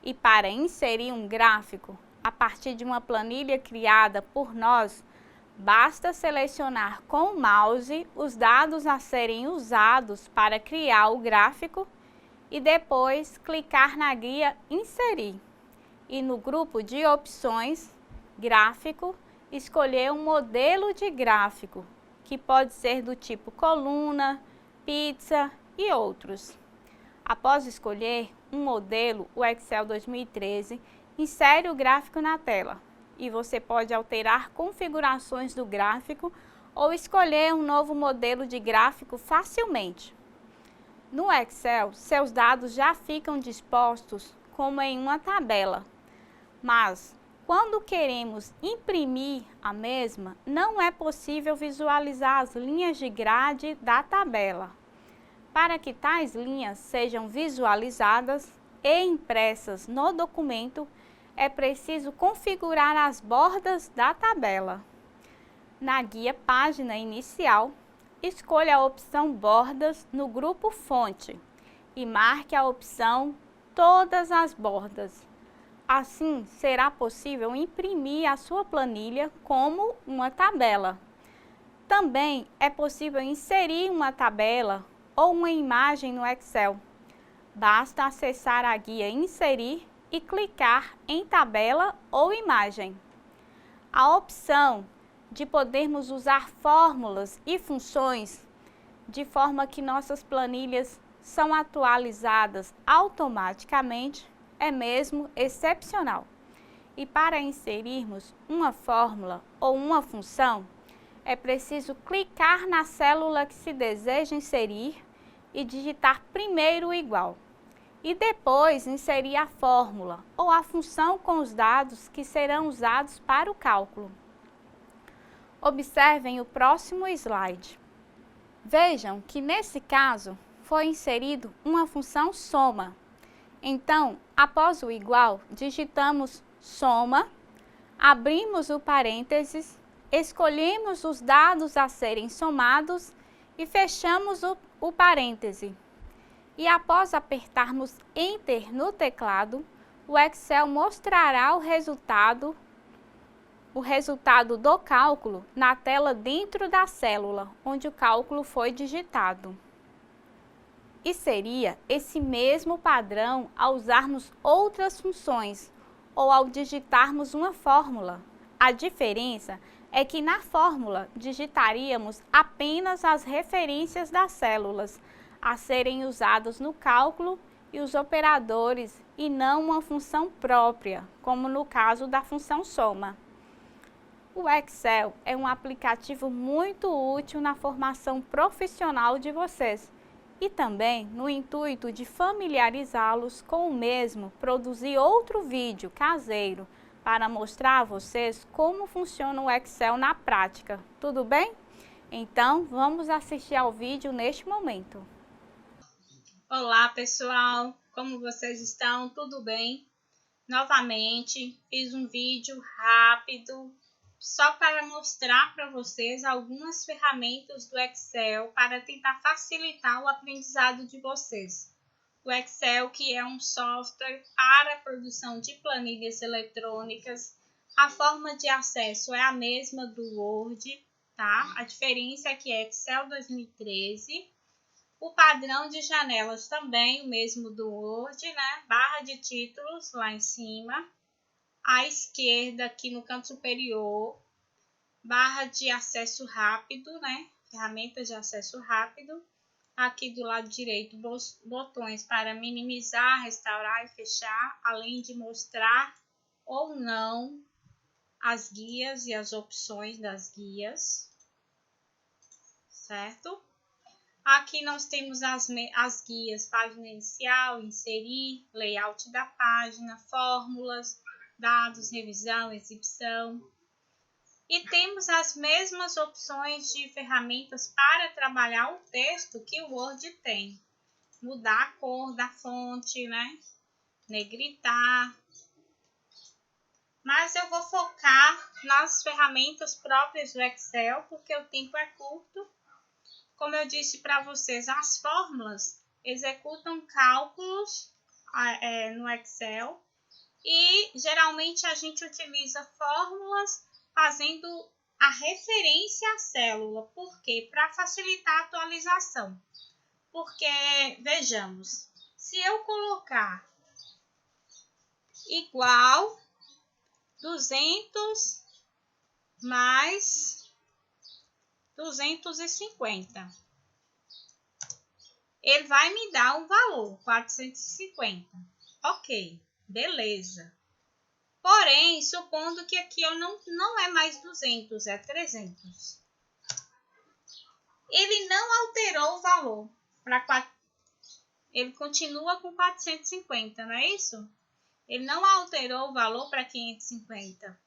E para inserir um gráfico a partir de uma planilha criada por nós, basta selecionar com o mouse os dados a serem usados para criar o gráfico e depois clicar na guia Inserir. E no grupo de opções, Gráfico, escolher um modelo de gráfico, que pode ser do tipo coluna, pizza e outros. Após escolher um modelo, o Excel 2013 insere o gráfico na tela e você pode alterar configurações do gráfico ou escolher um novo modelo de gráfico facilmente. No Excel, seus dados já ficam dispostos como em uma tabela, mas quando queremos imprimir a mesma, não é possível visualizar as linhas de grade da tabela. Para que tais linhas sejam visualizadas e impressas no documento, é preciso configurar as bordas da tabela. Na guia Página Inicial, escolha a opção Bordas no grupo Fonte e marque a opção Todas as bordas. Assim, será possível imprimir a sua planilha como uma tabela. Também é possível inserir uma tabela ou uma imagem no Excel. Basta acessar a guia Inserir e clicar em Tabela ou Imagem. A opção de podermos usar fórmulas e funções de forma que nossas planilhas são atualizadas automaticamente é mesmo excepcional. E para inserirmos uma fórmula ou uma função, é preciso clicar na célula que se deseja inserir e digitar primeiro o igual. E depois inserir a fórmula ou a função com os dados que serão usados para o cálculo. Observem o próximo slide. Vejam que nesse caso foi inserido uma função soma. Então, após o igual, digitamos soma, abrimos o parênteses, escolhemos os dados a serem somados e fechamos o parêntese. E após apertarmos Enter no teclado, o Excel mostrará o resultado do cálculo na tela dentro da célula, onde o cálculo foi digitado. E seria esse mesmo padrão ao usarmos outras funções ou ao digitarmos uma fórmula. A diferença é que na fórmula digitaríamos apenas as referências das células a serem usadas no cálculo e os operadores e não uma função própria, como no caso da função soma. O Excel é um aplicativo muito útil na formação profissional de vocês e também, no intuito de familiarizá-los com o mesmo, produzir outro vídeo caseiro para mostrar a vocês como funciona o Excel na prática. Tudo bem? Então, vamos assistir ao vídeo neste momento. Olá, pessoal! Como vocês estão? Tudo bem? Novamente, fiz um vídeo rápido só para mostrar para vocês algumas ferramentas do Excel para tentar facilitar o aprendizado de vocês. O Excel, que é um software para a produção de planilhas eletrônicas, a forma de acesso é a mesma do Word, tá? A diferença é que é Excel 2013. O padrão de janelas também, o mesmo do Word, né? Barra de títulos lá em cima. À esquerda, aqui no canto superior, barra de acesso rápido, né? Ferramentas de acesso rápido. Aqui do lado direito, botões para minimizar, restaurar e fechar, além de mostrar ou não as guias e as opções das guias, certo? Aqui nós temos as guias, página inicial, inserir, layout da página, fórmulas, dados, revisão, exibição. E temos as mesmas opções de ferramentas para trabalhar o texto que o Word tem. Mudar a cor da fonte, né? Negritar. Mas eu vou focar nas ferramentas próprias do Excel, porque o tempo é curto. Como eu disse para vocês, as fórmulas executam cálculos no Excel e geralmente a gente utiliza fórmulas fazendo a referência à célula. Por quê? Para facilitar a atualização. Porque, vejamos, se eu colocar igual 200 mais 250. Ele vai me dar um valor, 450. Ok, beleza. Porém, supondo que aqui eu não é mais 200, é 300. Ele não alterou o valor. Ele continua com 450, não é isso? Ele não alterou o valor para 550.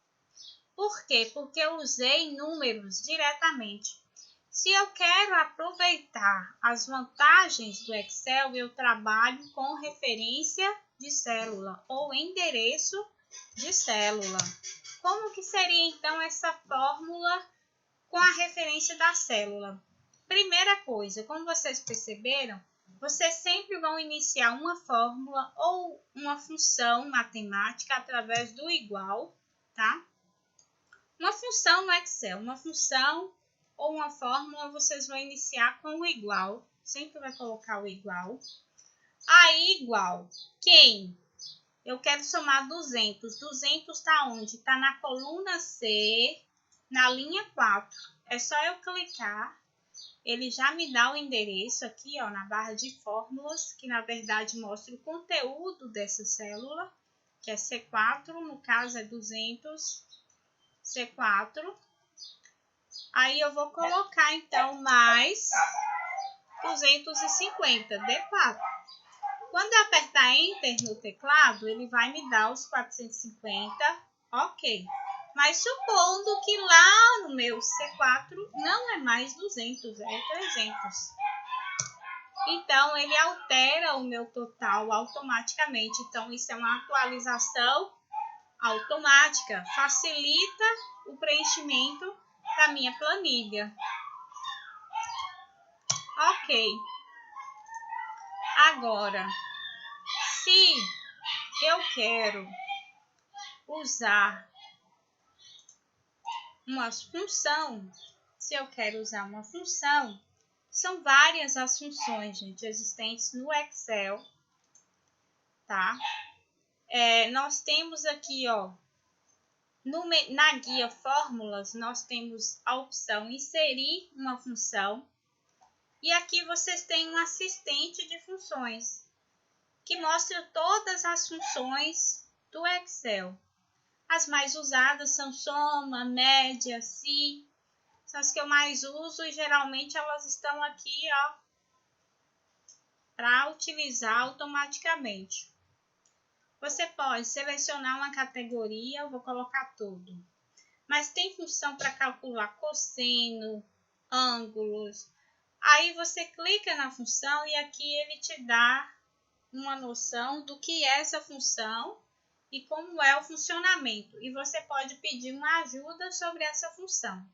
Por quê? Porque eu usei números diretamente. Se eu quero aproveitar as vantagens do Excel, eu trabalho com referência de célula ou endereço de célula. Como que seria então essa fórmula com a referência da célula? Primeira coisa, como vocês perceberam, vocês sempre vão iniciar uma fórmula ou uma função matemática através do igual, tá? Uma função no Excel, uma função ou uma fórmula, vocês vão iniciar com o igual. Sempre vai colocar o igual. Aí, igual. Quem? Eu quero somar 200. 200 está onde? Está na coluna C, na linha 4. É só eu clicar. Ele já me dá o endereço aqui, ó, na barra de fórmulas, que na verdade mostra o conteúdo dessa célula, que é C4, no caso é 200, C4. Aí eu vou colocar então mais 250, D4. Quando eu apertar Enter no teclado, ele vai me dar os 450, ok. Mas supondo que lá no meu C4 não é mais 200, é 300. Então, ele altera o meu total automaticamente. Então, isso é uma atualização automática. Facilita o preenchimento da minha planilha. Ok. Agora, se eu quero usar uma função, são várias as funções, gente, existentes no Excel, tá? Nós temos aqui, ó, na guia Fórmulas, nós temos a opção Inserir uma função. E aqui vocês têm um assistente de funções, que mostra todas as funções do Excel. As mais usadas são soma, média, se, são as que eu mais uso e geralmente elas estão aqui, ó, para utilizar automaticamente. Você pode selecionar uma categoria, eu vou colocar tudo. Mas tem função para calcular cosseno, ângulos. Aí você clica na função e aqui ele te dá uma noção do que é essa função e como é o funcionamento. E você pode pedir uma ajuda sobre essa função.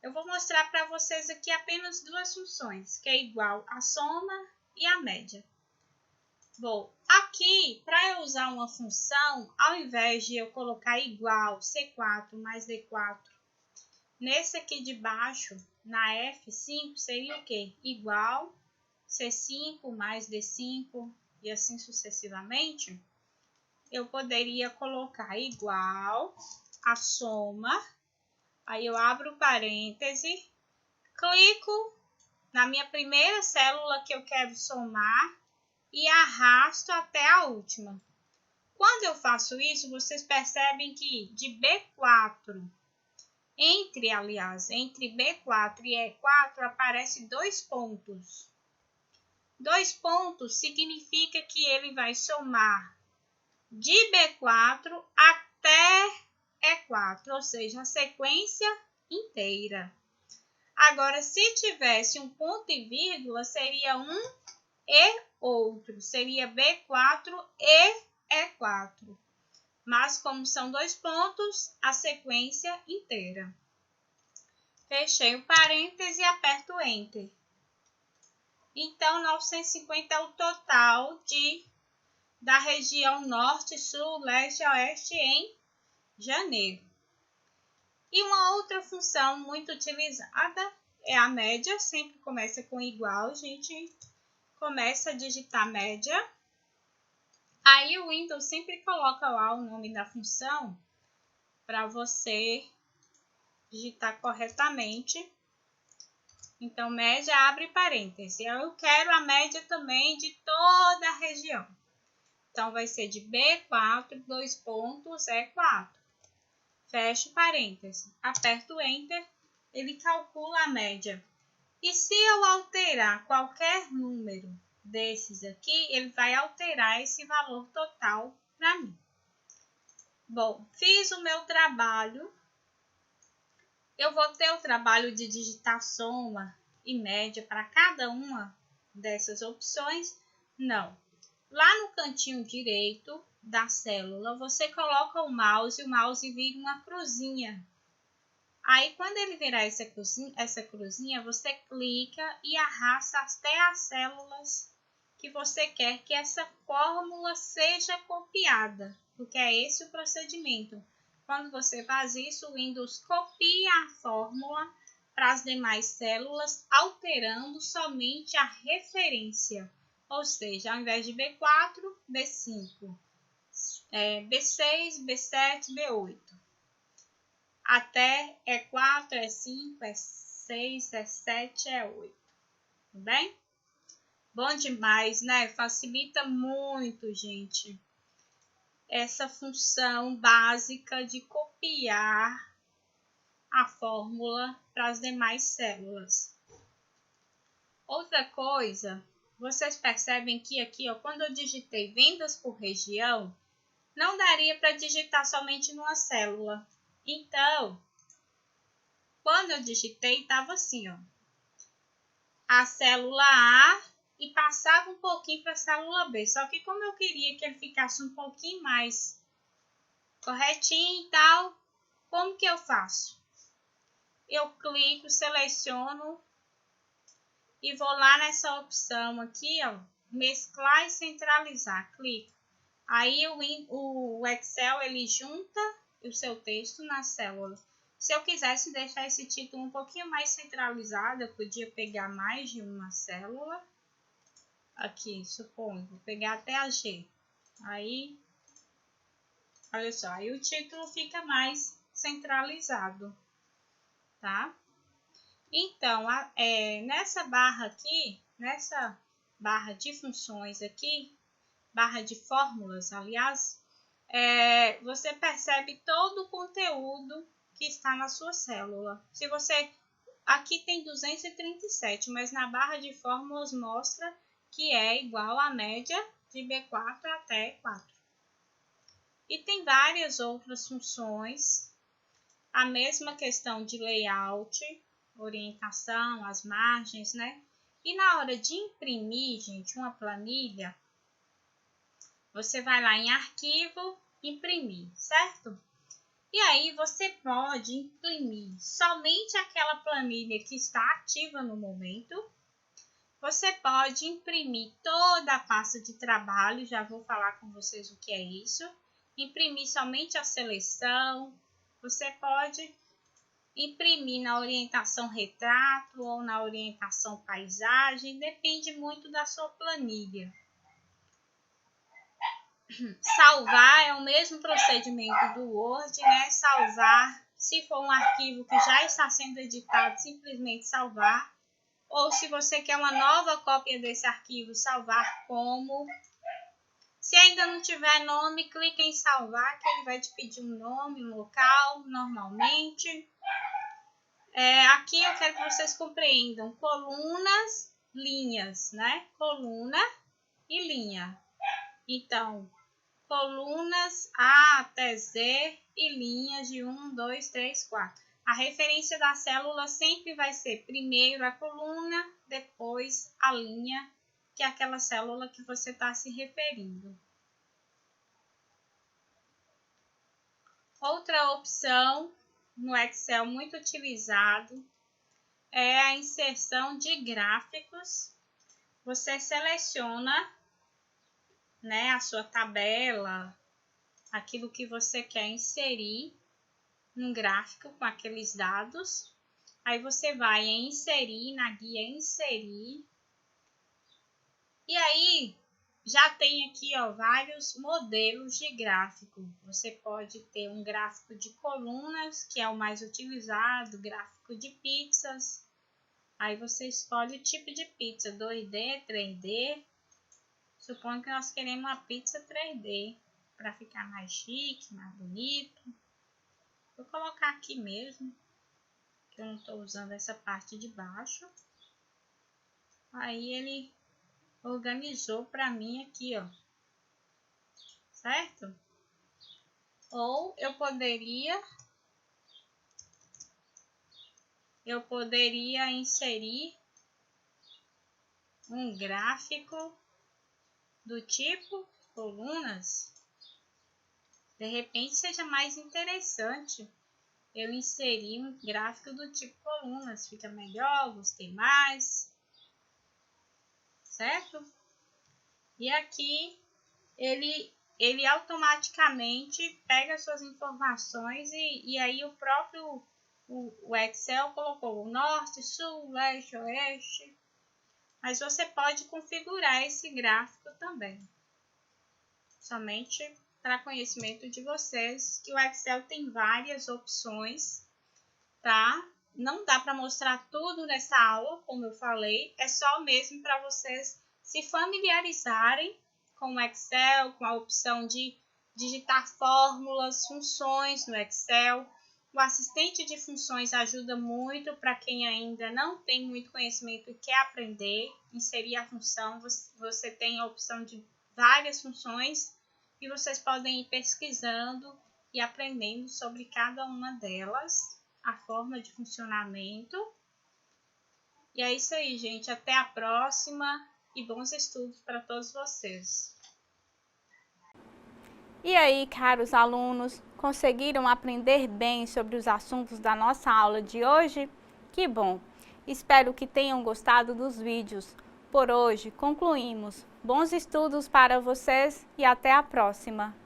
Eu vou mostrar para vocês aqui apenas duas funções, que é igual a soma e a média. Bom, aqui, para eu usar uma função, ao invés de eu colocar igual C4 mais D4, nesse aqui de baixo, na F5, seria o quê? Igual C5 mais D5 e assim sucessivamente. Eu poderia colocar igual a soma, aí eu abro parêntese, clico na minha primeira célula que eu quero somar e arrasto até a última. Quando eu faço isso, vocês percebem que de B4, entre B4 e E4, aparece 2 pontos. 2 pontos significa que ele vai somar de B4 até E4, ou seja, a sequência inteira. Agora, se tivesse um ponto e vírgula, seria um e outro, seria B4 e E4. Mas, como são 2 pontos, a sequência inteira. Fechei o parêntese e aperto Enter. Então, 950 é o total da região norte, sul, leste e oeste em janeiro. E uma outra função muito utilizada é a média. Sempre começa com igual, a gente começa a digitar média. Aí o Windows sempre coloca lá o nome da função para você digitar corretamente. Então, média, abre parêntese. Eu quero a média também de toda a região. Então, vai ser de B4, 2 pontos, E4. Fecho parêntese. Aperto Enter, ele calcula a média. E se eu alterar qualquer número desses aqui, ele vai alterar esse valor total para mim. Bom, fiz o meu trabalho. Eu vou ter o trabalho de digitar soma e média para cada uma dessas opções? Não. Lá no cantinho direito da célula, você coloca o mouse vira uma cruzinha. Aí, quando ele virar essa cruzinha, você clica e arrasta até as células que você quer que essa fórmula seja copiada, porque é esse o procedimento. Quando você faz isso, o Windows copia a fórmula para as demais células, alterando somente a referência. Ou seja, ao invés de B4, B5, B6, B7, B8. Até E4, E5, E6, E7, E8. Tudo bem? Bom demais, né? Facilita muito, gente, essa função básica de copiar a fórmula para as demais células. Outra coisa, vocês percebem que aqui, ó, quando eu digitei vendas por região, não daria para digitar somente numa célula. Então, quando eu digitei, estava assim, ó, a célula A e passava um pouquinho para a célula B. Só que como eu queria que ele ficasse um pouquinho mais corretinho e tal, como que eu faço? Eu clico, seleciono e vou lá nessa opção aqui, ó, mesclar e centralizar. Clico. Aí o Excel ele junta o seu texto nas células. Se eu quisesse deixar esse título um pouquinho mais centralizado, eu podia pegar mais de uma célula. Aqui, suponho, vou pegar até a G. Aí, olha só, aí o título fica mais centralizado, tá? Então, nessa barra aqui, nessa barra de funções aqui, barra de fórmulas, aliás, você percebe todo o conteúdo que está na sua célula. Se você, aqui tem 237, mas na barra de fórmulas mostra que é igual à média de B4 até E4. E tem várias outras funções, a mesma questão de layout, orientação, as margens, né? E na hora de imprimir, gente, uma planilha, você vai lá em arquivo, imprimir, certo? E aí você pode imprimir somente aquela planilha que está ativa no momento. Você pode imprimir toda a pasta de trabalho, já vou falar com vocês o que é isso. Imprimir somente a seleção. Você pode imprimir na orientação retrato ou na orientação paisagem, depende muito da sua planilha. Salvar é o mesmo procedimento do Word, né? Salvar, se for um arquivo que já está sendo editado, simplesmente salvar. Ou se você quer uma nova cópia desse arquivo, salvar como. Se ainda não tiver nome, clique em salvar, que ele vai te pedir um nome, um local, normalmente. Aqui eu quero que vocês compreendam colunas linhas, né? Coluna e linha. Então, colunas A até Z e linhas de 1, 2, 3, 4. A referência da célula sempre vai ser primeiro a coluna, depois a linha, que é aquela célula que você está se referindo. Outra opção no Excel muito utilizado é a inserção de gráficos. Você seleciona, né, a sua tabela, aquilo que você quer inserir num gráfico com aqueles dados. Aí você vai em inserir, na guia inserir. E aí já tem aqui, ó, vários modelos de gráfico. Você pode ter um gráfico de colunas, que é o mais utilizado, gráfico de pizzas. Aí você escolhe o tipo de pizza, 2D, 3D. Supondo que nós queremos uma pizza 3D, para ficar mais chique, mais bonito. Vou colocar aqui mesmo, que eu não estou usando essa parte de baixo. Aí ele organizou para mim aqui, ó. Certo? Ou eu poderia inserir um gráfico do tipo colunas. De repente seja mais interessante eu inserir um gráfico do tipo colunas. Fica melhor, gostei mais. Certo? E aqui ele automaticamente pega suas informações e aí o próprio o Excel colocou o norte, sul, leste, oeste. Mas você pode configurar esse gráfico também. Somente para conhecimento de vocês que o Excel tem várias opções, tá? Não dá para mostrar tudo nessa aula, como eu falei, é só mesmo para vocês se familiarizarem com o Excel, com a opção de digitar fórmulas, funções no Excel. O assistente de funções ajuda muito para quem ainda não tem muito conhecimento e quer aprender, inserir a função. Você tem a opção de várias funções e vocês podem ir pesquisando e aprendendo sobre cada uma delas, a forma de funcionamento. E é isso aí, gente. Até a próxima e bons estudos para todos vocês. E aí, caros alunos, conseguiram aprender bem sobre os assuntos da nossa aula de hoje? Que bom! Espero que tenham gostado dos vídeos. Por hoje, concluímos. Bons estudos para vocês e até a próxima!